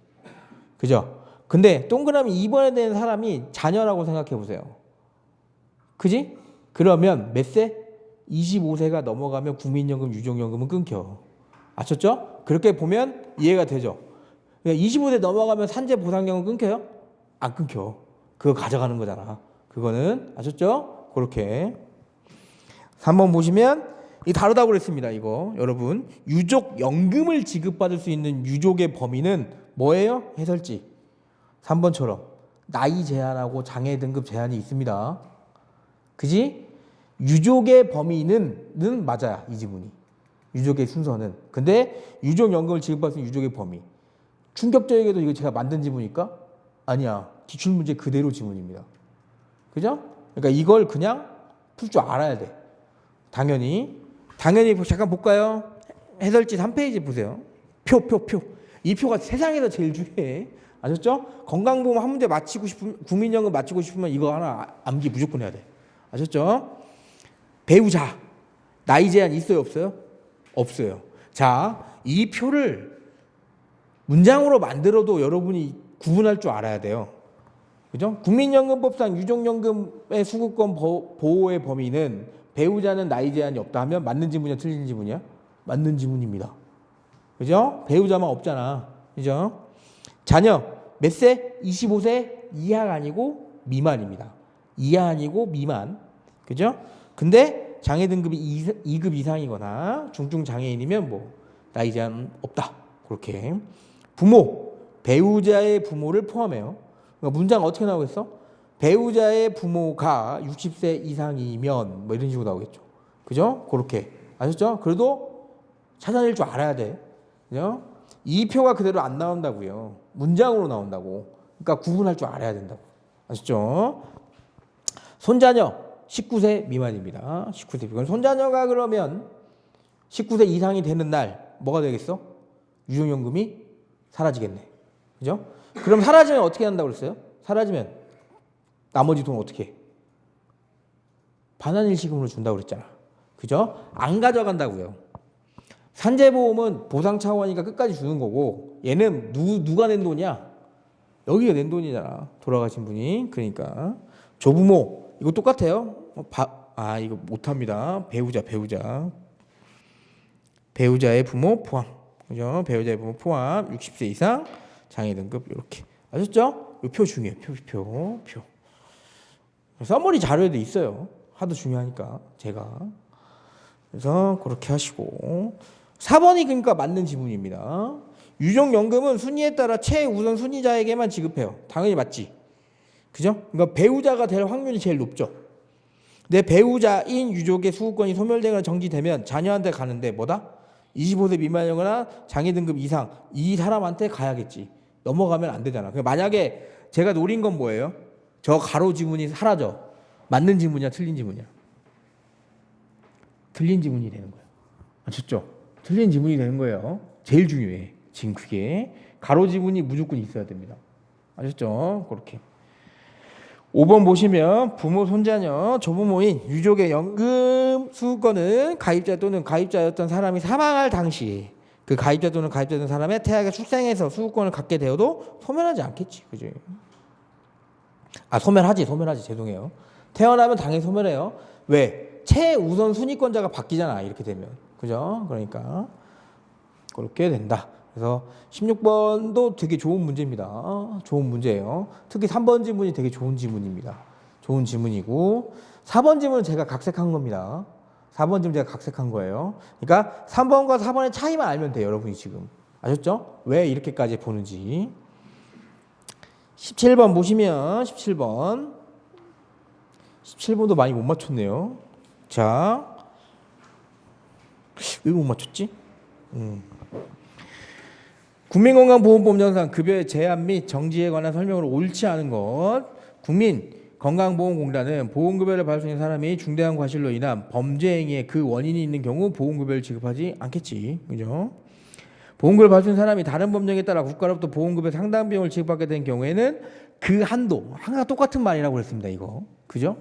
그죠? 근데 동그라미 2번에 되는 사람이 자녀라고 생각해 보세요. 그지? 그러면 몇 세? 25세가 넘어가면 국민연금, 유족연금은 끊겨. 아셨죠? 그렇게 보면 이해가 되죠? 25세 넘어가면 산재보상연금 끊겨요? 안 끊겨. 그거 가져가는 거잖아. 그거는. 아셨죠? 그렇게. 3번 보시면 이 다르다고 그랬습니다. 이거 여러분, 유족연금을 지급받을 수 있는 유족의 범위는 뭐예요? 해설지 3번처럼 나이 제한하고 장애 등급 제한이 있습니다. 그지? 유족의 범위는 맞아요. 이 지문이. 유족의 순서는. 근데 유족연금을 지급받을 수 있는 유족의 범위. 충격적이게도 이거 제가 만든 지문일까? 아니야. 기출문제 그대로 지문입니다. 그죠? 그러니까 이걸 그냥 풀 줄 알아야 돼. 당연히 잠깐 볼까요? 해설지 3페이지 보세요. 표. 이 표가 세상에서 제일 중요해. 아셨죠? 건강보험 한 문제 맞히고 싶으면, 국민연금 맞히고 싶으면 이거 하나 암기 무조건 해야 돼. 아셨죠? 배우자 나이 제한 있어요, 없어요? 없어요. 자, 이 표를 문장으로 만들어도 여러분이 구분할 줄 알아야 돼요. 그죠? 국민연금법상 유족연금의 수급권 보호의 범위는 배우자는 나이 제한이 없다 하면 맞는 지문이야, 틀린 지문이야? 맞는 지문입니다. 그죠? 배우자만 없잖아. 그죠? 자녀 몇 세? 25세 이하가 아니고 미만입니다. 이하 아니고 미만. 그죠? 근데 장애 등급이 2급 이상이거나 중증 장애인이면 뭐 나이 제한 없다. 그렇게. 부모, 배우자의 부모를 포함해요. 그러니까 문장 어떻게 나오겠어? 배우자의 부모가 60세 이상이면 뭐 이런 식으로 나오겠죠. 그죠? 그렇게. 아셨죠? 그래도 찾아낼 줄 알아야 돼. 그죠? 이 표가 그대로 안 나온다고요. 문장으로 나온다고. 그러니까 구분할 줄 알아야 된다고. 아셨죠? 손자녀 19세 미만입니다. 19세 미만. 손자녀가 그러면 19세 이상이 되는 날 뭐가 되겠어? 유족연금이 사라지겠네. 그죠? 그럼 사라지면 어떻게 한다고 그랬어요? 사라지면 나머지 돈 어떻게 해? 반환일시금으로 준다고 그랬잖아. 그죠? 안 가져간다고요. 산재보험은 보상 차원이니까 끝까지 주는 거고 얘는 누가 낸 돈이야? 여기가 낸 돈이잖아. 돌아가신 분이. 그러니까 조부모 이거 똑같아요. 이거 못합니다. 배우자의 부모 포함. 그죠? 배우자의 부모 포함 60세 이상 장애 등급 이렇게. 아셨죠? 이 표 중요해요. 표. 써머리 자료에도 있어요. 하도 중요하니까 제가. 그래서 그렇게 하시고 4번이 그러니까 맞는 지문입니다. 유족연금은 순위에 따라 최우선 순위자에게만 지급해요. 당연히 맞지. 그죠? 그러니까 배우자가 될 확률이 제일 높죠. 내 배우자인 유족의 수급권이 소멸되거나 정지되면 자녀한테 가는데 뭐다? 25세 미만이거나 장애 등급 이상 이 사람한테 가야겠지. 넘어가면 안 되잖아. 만약에 제가 노린 건 뭐예요? 저 가로 지문이 사라져. 맞는 지문이야, 틀린 지문이야? 틀린 지문이 되는 거예요. 아셨죠? 틀린 지문이 되는 거예요. 제일 중요해. 지금 그게 가로 지문이 무조건 있어야 됩니다. 아셨죠? 그렇게. 5번 보시면 부모, 손자녀, 조부모인 유족의 연금 수급권은 가입자 또는 가입자였던 사람이 사망할 당시 그 가입자 또는 가입자된 사람의 태아가 출생해서 수급권을 갖게 되어도 소멸하지 않겠지. 그죠? 소멸하지. 죄송해요. 태어나면 당연히 소멸해요. 왜? 최우선 순위권자가 바뀌잖아. 이렇게 되면. 그죠? 그러니까 그렇게 된다. 그래서 16번도 되게 좋은 문제입니다. 좋은 문제예요. 특히 3번 지문이 되게 좋은 지문입니다. 좋은 지문이고 4번 지문은 제가 각색한 겁니다. 4번 지문 제가 각색한 거예요. 그러니까 3번과 4번의 차이만 알면 돼요. 여러분이 지금. 아셨죠? 왜 이렇게까지 보는지. 17번 보시면 17번도 많이 못 맞췄네요. 자, 왜 못 맞췄지? 국민건강보험법령상 급여의 제한 및 정지에 관한 설명으로 옳지 않은 것. 국민건강보험공단은 보험급여를 받을 수 있는 사람이 중대한 과실로 인한 범죄 행위에 그 원인이 있는 경우 보험급여를 지급하지 않겠지. 그죠? 보험급여를 받을 수 있는 사람이 다른 법령에 따라 국가로부터 보험급여 상당 비용을 지급받게 된 경우에는 그 한도, 항상 똑같은 말이라고 그랬습니다. 이거. 그죠?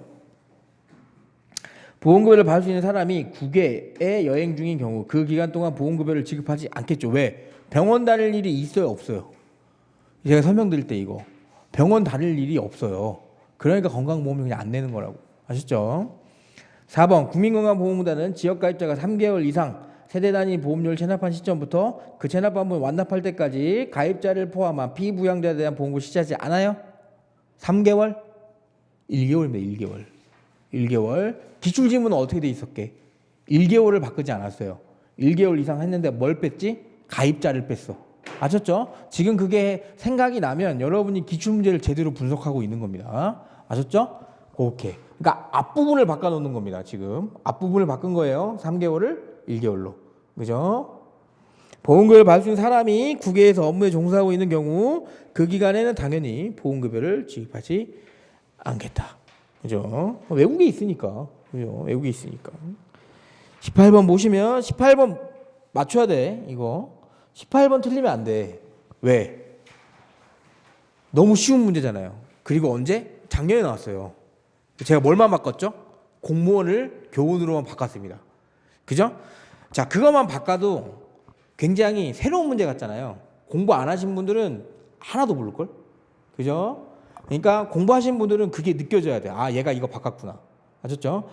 보험급여를 받을 수 있는 사람이 국외에 여행 중인 경우 그 기간 동안 보험급여를 지급하지 않겠죠. 왜? 병원 다닐 일이 있어요, 없어요? 제가 설명드릴 때 이거 병원 다닐 일이 없어요. 그러니까 건강보험을 그냥 안 내는 거라고. 아셨죠? 4번 국민건강보험공단은 지역가입자가 3개월 이상 세대 단위 보험료를 체납한 시점부터 그 체납한분 완납할 때까지 가입자를 포함한 피부양자에 대한 보험을 시작하지 않아요? 3개월? 1개월입니다. 1개월. 기출지문은 어떻게 돼 있었게? 1개월을 바꾸지 않았어요. 1개월 이상 했는데 뭘 뺐지? 가입자를 뺐어. 아셨죠? 지금 그게 생각이 나면 여러분이 기출문제를 제대로 분석하고 있는 겁니다. 아셨죠? 그렇게. 그러니까 앞부분을 바꿔놓는 겁니다. 지금 앞부분을 바꾼 거예요. 3개월을 1개월로. 그죠? 보험급여를 받을 수 있는 사람이 국외에서 업무에 종사하고 있는 경우 그 기간에는 당연히 보험급여를 지급하지 않겠다. 그죠? 외국에 있으니까. 그죠? 외국에 있으니까. 18번 보시면 18번 맞춰야 돼. 이거 18번 틀리면 안 돼. 왜? 너무 쉬운 문제잖아요. 그리고 언제? 작년에 나왔어요. 제가 뭘만 바꿨죠? 공무원을 교원으로만 바꿨습니다. 그죠? 자, 그것만 바꿔도 굉장히 새로운 문제 같잖아요. 공부 안 하신 분들은 하나도 모를걸? 그죠? 그러니까 공부하신 분들은 그게 느껴져야 돼. 아, 얘가 이거 바꿨구나. 아셨죠?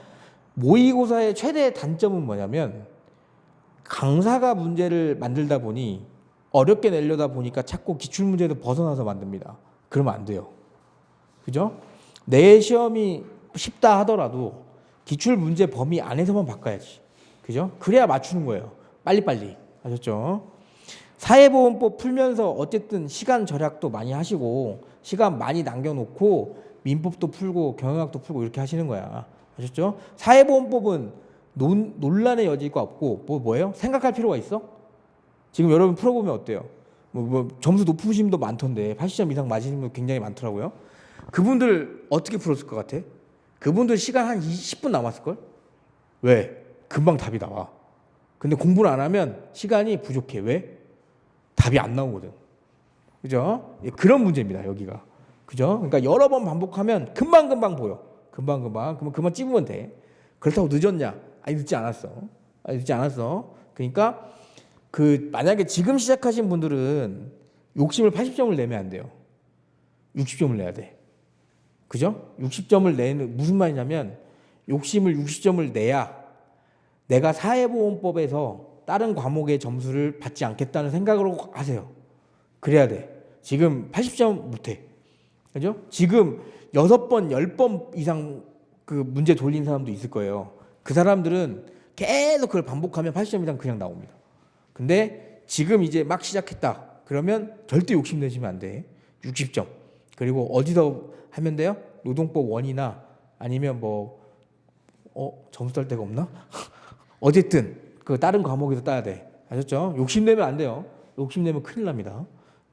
모의고사의 최대 단점은 뭐냐면 강사가 문제를 만들다 보니 어렵게 내려다 보니까 자꾸 기출문제도 벗어나서 만듭니다. 그러면 안 돼요. 그죠? 내 시험이 쉽다 하더라도 기출문제 범위 안에서만 바꿔야지. 그죠? 그래야 맞추는 거예요. 빨리빨리. 아셨죠? 사회보험법 풀면서 어쨌든 시간 절약도 많이 하시고 시간 많이 남겨놓고 민법도 풀고 경영학도 풀고 이렇게 하시는 거야. 아셨죠? 사회보험법은 논란의 여지가 없고 뭐예요? 생각할 필요가 있어? 지금 여러분 풀어보면 어때요? 뭐 점수 높으신 분도 많던데 80점 이상 맞으신 분 굉장히 많더라고요. 그분들 어떻게 풀었을 것 같아? 그분들 시간 한 10분 남았을걸? 왜? 금방 답이 나와. 근데 공부를 안 하면 시간이 부족해. 왜? 답이 안 나오거든. 그죠? 예, 그런 문제입니다. 여기가. 그죠? 그러니까 여러 번 반복하면 금방금방 보여. 금방금방. 그러면 그만 찝으면 돼. 그렇다고 늦었냐? 아니, 늦지 않았어. 그러니까 만약에 지금 시작하신 분들은 욕심을 80점을 내면 안 돼요. 60점을 내야 돼. 그죠? 60점을 내는 무슨 말이냐면 욕심을 60점을 내야 내가 사회보험법에서 다른 과목의 점수를 받지 않겠다는 생각으로 하세요. 그래야 돼. 지금 80점 못해. 그죠? 지금 6번, 10번 이상 그 문제 돌린 사람도 있을 거예요. 그 사람들은 계속 그걸 반복하면 80점 이상 그냥 나옵니다. 근데 지금 이제 막 시작했다. 그러면 절대 욕심내시면 안 돼. 60점. 그리고 어디서 하면 돼요? 노동법 1이나 아니면 점수 딸 데가 없나? 어쨌든 그 다른 과목에서 따야 돼. 아셨죠? 욕심내면 안 돼요. 욕심내면 큰일 납니다.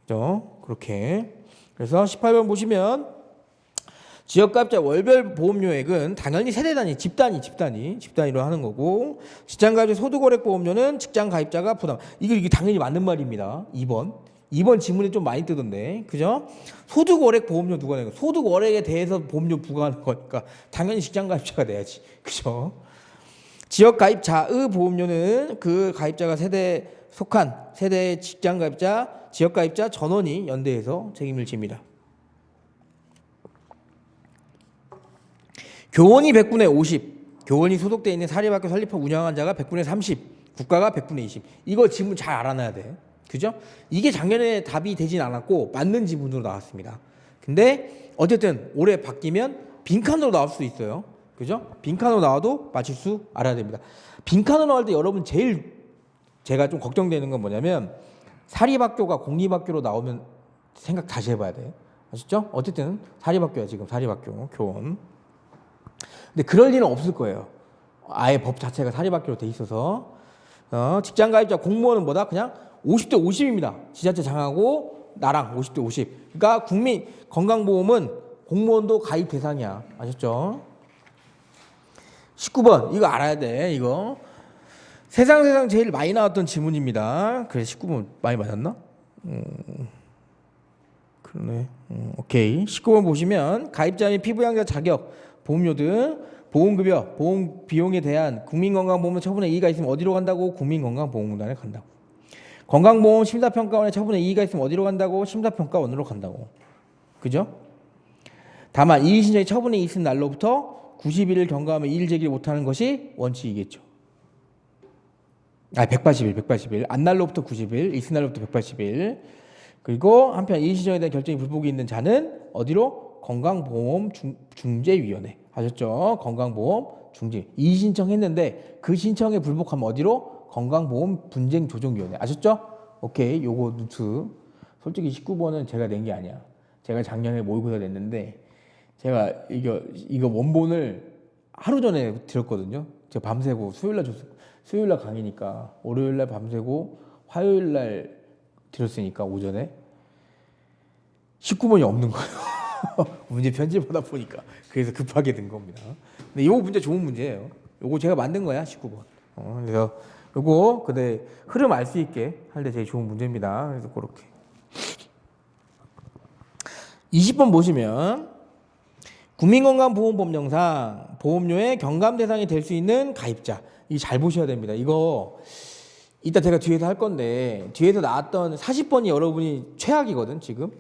그죠? 그렇게. 그래서 18번 보시면 지역가입자 월별 보험료액은 당연히 세대 단위, 집 단위로 하는 거고, 직장가입자 소득월액보험료는 직장가입자가 부담. 이게 당연히 맞는 말입니다. 2번 지문에 좀 많이 뜨던데, 그죠? 소득월액보험료 누가 내고? 소득월액에 대해서 보험료 부과하는 거니까 당연히 직장가입자가 내야지, 그죠? 지역가입자의 보험료는 그 가입자가 세대에 속한 세대의 직장가입자, 지역가입자 전원이 연대해서 책임을 집니다. 교원이 100분의 50, 교원이 소속되어 있는 사립학교 설립하고 운영한 자가 100분의 30, 국가가 100분의 20. 이거 지문 잘 알아놔야 돼. 그죠? 이게 작년에 답이 되진 않았고 맞는 지문으로 나왔습니다. 근데 어쨌든 올해 바뀌면 빈칸으로 나올 수 있어요. 그죠? 빈칸으로 나와도 맞출 수 알아야 됩니다. 빈칸으로 나올 때 여러분 제일 제가 좀 걱정되는 건 뭐냐면 사립학교가 공립학교로 나오면 생각 다시 해봐야 돼. 아시죠? 어쨌든 사립학교야 지금 사립학교 교원. 근데 그럴 리는 없을 거예요. 아예 법 자체가 사립학교로 돼 있어서 직장가입자 공무원은 뭐다? 그냥 50대 50입니다. 지자체 장하고 나랑 50대 50. 그러니까 국민 건강보험은 공무원도 가입 대상이야. 아셨죠? 19번 이거 알아야 돼. 이거 세상 제일 많이 나왔던 지문입니다. 그래 19번 많이 맞았나? 그러네. 오케이. 19번 보시면 가입자 및 피부양자 자격 보험료 등 보험급여, 보험 비용에 대한 국민건강보험료 처분의 이의가 있으면 어디로 간다고? 국민건강보험공단에 간다고. 건강보험 심사평가원에 처분의 이의가 있으면 어디로 간다고? 심사평가원으로 간다고. 그죠? 다만 이의 신청이 처분이 있은 날로부터 90일을 경과하면 이의를 제기를 못하는 것이 원칙이겠죠. 180일. 안 날로부터 90일, 있은 날로부터 180일. 그리고 한편 이의 신청에 대한 결정이 불복이 있는 자는 어디로? 건강보험 중재위원회. 아셨죠? 건강보험 중재. 이의 신청했는데 그 신청에 불복하면 어디로? 건강보험 분쟁조정위원회. 아셨죠? 오케이. 요거 노트. 솔직히 19번은 제가 낸 게 아니야. 제가 작년에 모의고사 냈는데 제가 이거 원본을 하루 전에 들었거든요. 제가 밤새고 수요일날 강의니까 월요일날 밤새고 화요일날 들었으니까 오전에 19번이 없는 거예요. 문제 편집하다 보니까 그래서 급하게 된 겁니다. 근데 이거 문제 좋은 문제예요. 요거 제가 만든 거야 19번. 그래서 요거 근데 흐름 알 수 있게 할 때 제일 좋은 문제입니다. 그래서 그렇게 20번 보시면 국민건강보험법령상 보험료의 경감 대상이 될 수 있는 가입자. 이 잘 보셔야 됩니다. 이거 이따 제가 뒤에서 할 건데 뒤에서 나왔던 40번이 여러분이 최악이거든 지금.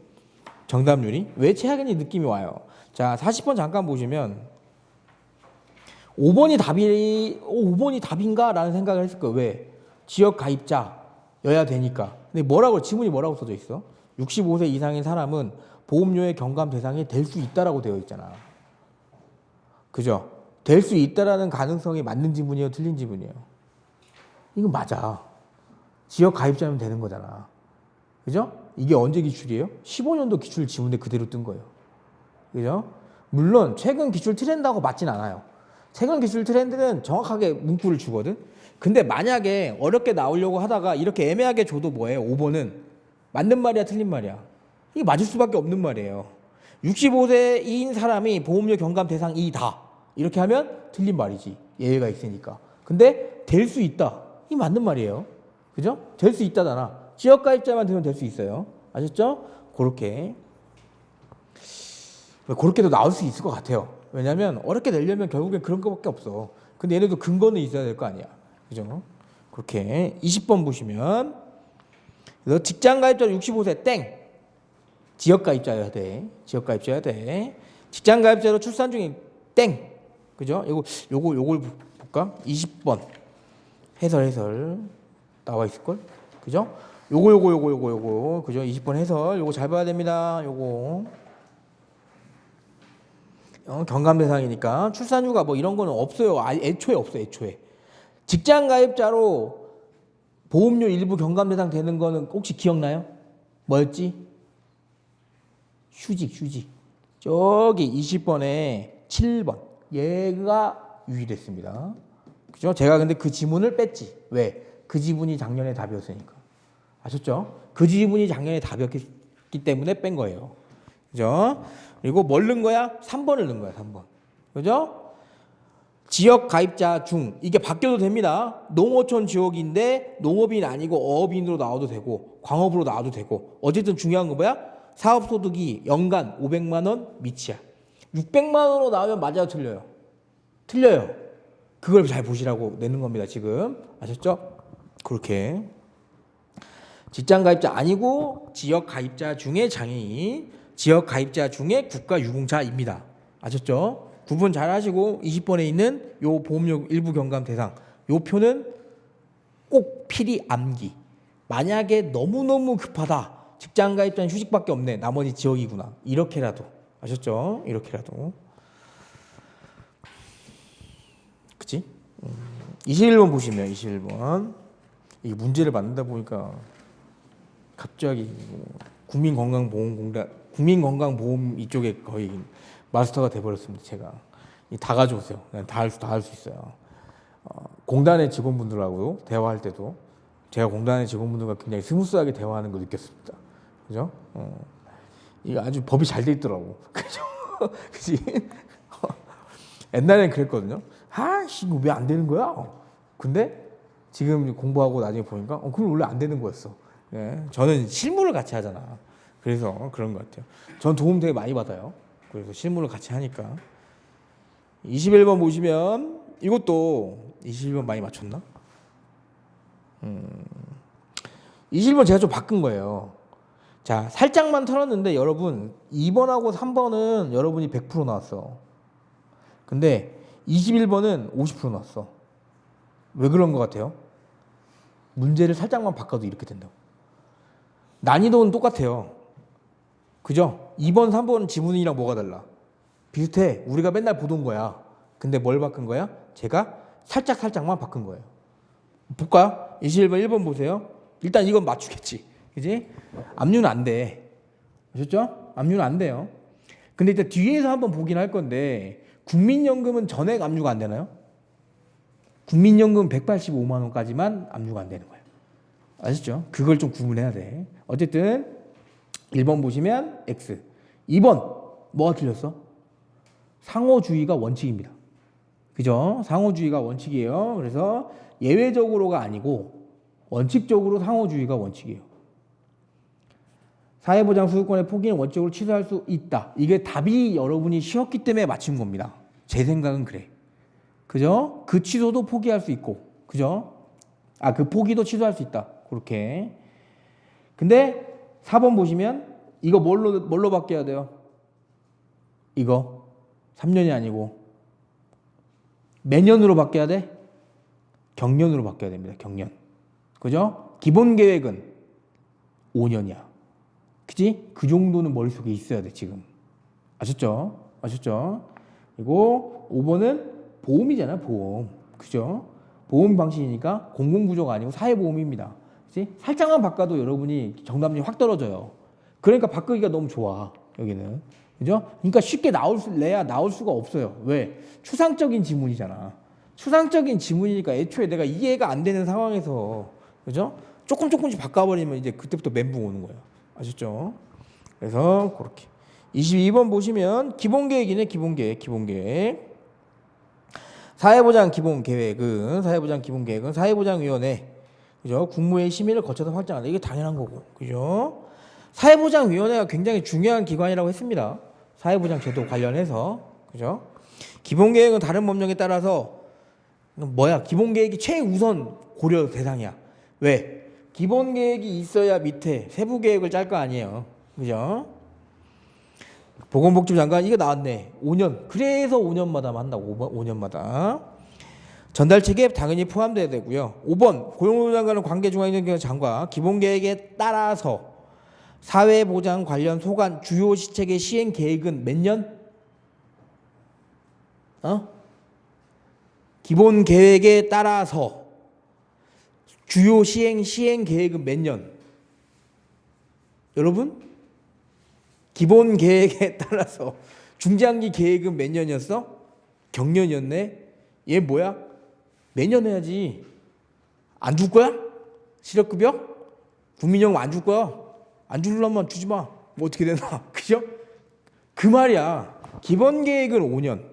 정답률이 왜 최악인지 느낌이 와요. 자, 40번 잠깐 보시면 5번이 답인가? 라는 생각을 했을 거예요. 왜? 지역 가입자여야 되니까. 근데 지문이 뭐라고 써져 있어? 65세 이상인 사람은 보험료의 경감 대상이 될 수 있다라고 되어 있잖아. 그죠? 될 수 있다라는 가능성이 맞는 지문이에요? 틀린 지문이에요? 이건 맞아. 지역 가입자면 되는 거잖아. 그죠? 이게 언제 기출이에요? 15년도 기출 지문에 그대로 뜬 거예요. 그죠? 물론 최근 기출 트렌드하고 맞진 않아요. 최근 기출 트렌드는 정확하게 문구를 주거든. 근데 만약에 어렵게 나오려고 하다가 이렇게 애매하게 줘도 뭐예요? 5번은 맞는 말이야 틀린 말이야? 이게 맞을 수밖에 없는 말이에요. 65세인 사람이 보험료 경감 대상이다. 이렇게 하면 틀린 말이지. 예외가 있으니까. 근데 될 수 있다. 이 맞는 말이에요. 그죠? 될 수 있다잖아. 지역가입자만 되면 될 수 있어요. 아셨죠? 그렇게도 나올 수 있을 것 같아요. 왜냐하면 어렵게 내려면 결국엔 그런 것밖에 없어. 근데 얘네도 근거는 있어야 될 거 아니야. 그죠? 그렇게 20번 보시면 그래서 직장가입자 65세 땡 지역가입자여야 돼. 직장가입자로 출산 중인 땡. 그죠? 요걸 볼까? 20번 해설 나와 있을 걸. 그죠? 요거 그죠? 20번 해설 요거 잘 봐야 됩니다. 요거 경감 대상이니까 출산휴가 뭐 이런 거는 없어요. 애초에 없어요. 애초에. 직장 가입자로 보험료 일부 경감 대상 되는 거는 혹시 기억나요? 뭐였지? 휴직. 저기 20번에 7번. 얘가 유의됐습니다. 그죠? 제가 근데 그 지문을 뺐지. 왜? 그 지문이 작년에 답이었으니까. 아셨죠? 그 지문이 작년에 답이었기 때문에 뺀 거예요. 그죠? 그리고 뭘 넣은 거야? 3번을 넣은 거야. 3번. 그죠? 지역 가입자 중 이게 바뀌어도 됩니다. 농어촌 지역인데 농업인 아니고 어업인으로 나와도 되고 광업으로 나와도 되고 어쨌든 중요한 거 뭐야? 사업소득이 연간 500만 원 미치야. 600만 원으로 나오면 맞아요, 틀려요? 틀려요. 그걸 잘 보시라고 내는 겁니다. 지금 아셨죠? 그렇게 직장 가입자 아니고 지역 가입자 중에 장애인, 지역 가입자 중에 국가유공자입니다. 아셨죠? 구분 잘 하시고 20번에 있는 요 보험료 일부 경감 대상 요 표는 꼭 필히 암기. 만약에 너무너무 급하다. 직장 가입자는 휴직밖에 없네. 나머지 지역이구나. 이렇게라도. 아셨죠? 이렇게라도. 그치? 21번 보시면 21번. 이 문제를 만든다 보니까 갑자기 국민건강보험 이쪽에 거의 마스터가 돼버렸습니다. 제가 다 가져오세요. 다 할 수 있어요. 공단의 직원분들하고 대화할 때도 제가 공단의 직원분들과 굉장히 스무스하게 대화하는 걸 느꼈습니다. 그죠? 이거 아주 법이 잘 돼 있더라고. 그죠? 그지? 옛날엔 그랬거든요. 이거 왜 안 되는 거야? 근데 지금 공부하고 나중에 보니까 그건 원래 안 되는 거였어. 예, 저는 실무를 같이 하잖아. 그래서 그런 것 같아요. 전 도움 되게 많이 받아요. 그래서 실무를 같이 하니까. 21번 보시면 이것도 21번 많이 맞췄나? 21번 제가 좀 바꾼 거예요. 자, 살짝만 털었는데 여러분 2번하고 3번은 여러분이 100% 나왔어. 근데 21번은 50% 나왔어. 왜 그런 것 같아요? 문제를 살짝만 바꿔도 이렇게 된다고. 난이도는 똑같아요. 그죠? 2번, 3번 지문이랑 뭐가 달라? 비슷해. 우리가 맨날 보던 거야. 근데 뭘 바꾼 거야? 제가 살짝만 바꾼 거예요. 볼까요? 21번 1번 보세요. 일단 이건 맞추겠지. 그지? 압류는 안 돼. 아셨죠? 압류는 안 돼요. 근데 일단 뒤에서 한번 보긴 할 건데 국민연금은 전액 압류가 안 되나요? 국민연금 185만 원까지만 압류가 안 되는 거예요. 아시죠? 그걸 좀 구분해야 돼. 어쨌든 1번 보시면 X. 2번 뭐가 틀렸어? 상호주의가 원칙입니다. 그죠? 상호주의가 원칙이에요. 그래서 예외적으로가 아니고 원칙적으로 상호주의가 원칙이에요. 사회보장 수급권의 포기는 원칙으로 취소할 수 있다. 이게 답이 여러분이 쉬웠기 때문에 맞춘 겁니다. 제 생각은 그래. 그죠? 그 취소도 포기할 수 있고, 그죠? 그 포기도 취소할 수 있다. 그렇게. 근데 4번 보시면 이거 뭘로 바뀌어야 돼요? 이거 3년이 아니고 매년으로 바뀌어야 돼? 경년으로 바뀌어야 됩니다. 경년. 그죠? 기본 계획은 5년이야. 그지? 그 정도는 머릿속에 있어야 돼, 지금. 아셨죠? 그리고 5번은 보험이잖아, 보험. 그죠? 보험 방식이니까 공공구조가 아니고 사회보험입니다. 그치? 살짝만 바꿔도 여러분이 정답률이 확 떨어져요. 그러니까 바꾸기가 너무 좋아, 여기는. 그죠? 그러니까 쉽게 나올 수가 없어요. 왜? 추상적인 지문이잖아. 추상적인 지문이니까 애초에 내가 이해가 안 되는 상황에서, 그죠? 조금씩 바꿔버리면 이제 그때부터 멘붕 오는 거예요. 아셨죠? 그래서 그렇게. 22번 보시면 기본계획이네, 기본계획. 사회보장 기본계획은 사회보장위원회, 그죠? 국무회의 심의를 거쳐서 확정한다. 이게 당연한 거고, 그죠? 사회보장위원회가 굉장히 중요한 기관이라고 했습니다. 사회보장 제도 관련해서, 그죠? 기본계획은 다른 법령에 따라서 기본계획이 최우선 고려 대상이야. 왜? 기본계획이 있어야 밑에 세부계획을 짤 거 아니에요, 그죠? 보건복지부 장관 이거 나왔네. 5년. 그래서 5년마다 한다고. 5년마다. 전달 체계 당연히 포함돼야 되고요. 5번 고용노동부 장관은 관계중앙행정기관장과 기본계획에 따라서 사회보장 관련 소관 주요 시책의 시행 계획은 몇 년? 기본 계획에 따라서 주요 시행 계획은 몇 년? 여러분? 기본 계획에 따라서 중장기 계획은 몇 년이었어? 경년이었네. 얘 뭐야? 매년 해야지. 안 줄 거야? 실업급여? 국민연금 안 줄 거야? 안 주려면 주지 마. 뭐 어떻게 되나? 그죠? 그 말이야. 기본 계획은 5년.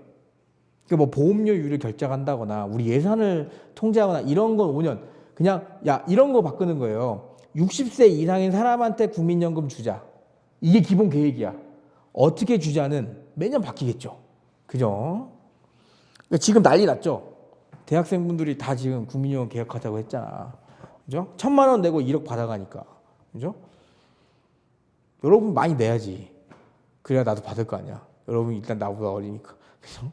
그러니까 뭐 보험료율을 결정한다거나 우리 예산을 통제하거나 이런 건 5년. 그냥 야 이런 거 바꾸는 거예요. 60세 이상인 사람한테 국민연금 주자. 이게 기본 계획이야. 어떻게 주자는 매년 바뀌겠죠. 그죠? 그러니까 지금 난리 났죠. 대학생분들이 다 지금 국민연금 개혁하자고 했잖아. 그죠? 1,000만 원 내고 1억 받아가니까. 그죠? 여러분 많이 내야지. 그래야 나도 받을 거 아니야. 여러분 일단 나보다 어리니까. 그죠?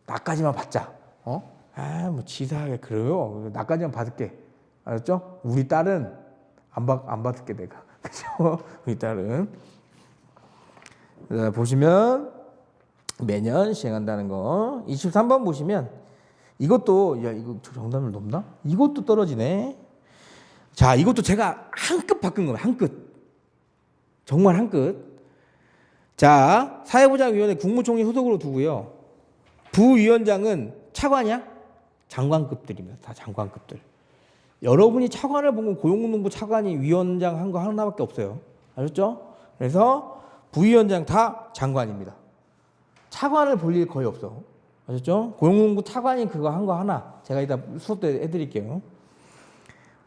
나까지만 받자. 뭐 치사하게 그래요. 나까지만 받을게. 알았죠? 우리 딸은 안 받을게 내가. 그죠? 우리 딸은. 보시면 매년 시행한다는 거. 23번 보시면 이것도 야 이거 정답률 높나? 이것도 떨어지네. 자, 이것도 제가 한 끗 바꾼 거예요. 한 끗. 정말 한 끗. 자, 사회보장위원회 국무총리 소속으로 두고요. 부위원장은 차관이야? 장관급들입니다. 다 장관급들. 여러분이 차관을 본 건 고용노동부 차관이 위원장 한 거 하나밖에 없어요. 아셨죠? 그래서 부위원장 다 장관입니다. 차관을 볼 일 거의 없어. 아셨죠? 고용노동부 차관이 그거 한 거 하나. 제가 이따 수업 때 해드릴게요.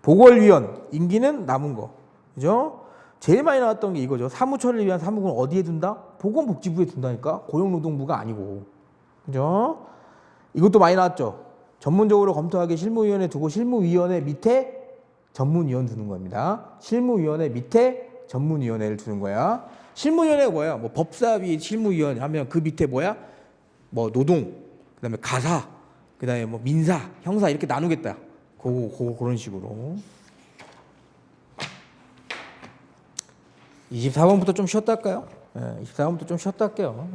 보궐위원 임기는 남은 거. 그죠? 제일 많이 나왔던 게 이거죠. 사무처를 위한 사무국은 어디에 둔다? 보건복지부에 둔다니까. 고용노동부가 아니고. 그죠? 이것도 많이 나왔죠. 전문적으로 검토하기 실무위원회 두고 실무위원회 밑에 전문위원 두는 겁니다. 실무위원회 밑에 전문위원회를 두는 거야. 실무위원회가 뭐야? 뭐 법사위 실무위원 하면 그 밑에 뭐야? 뭐 노동, 그다음에 가사, 그다음에 뭐 민사, 형사 이렇게 나누겠다. 그런 식으로. 24번부터 좀 쉬었다 할까요? 24번부터 좀 쉬었다 할게요.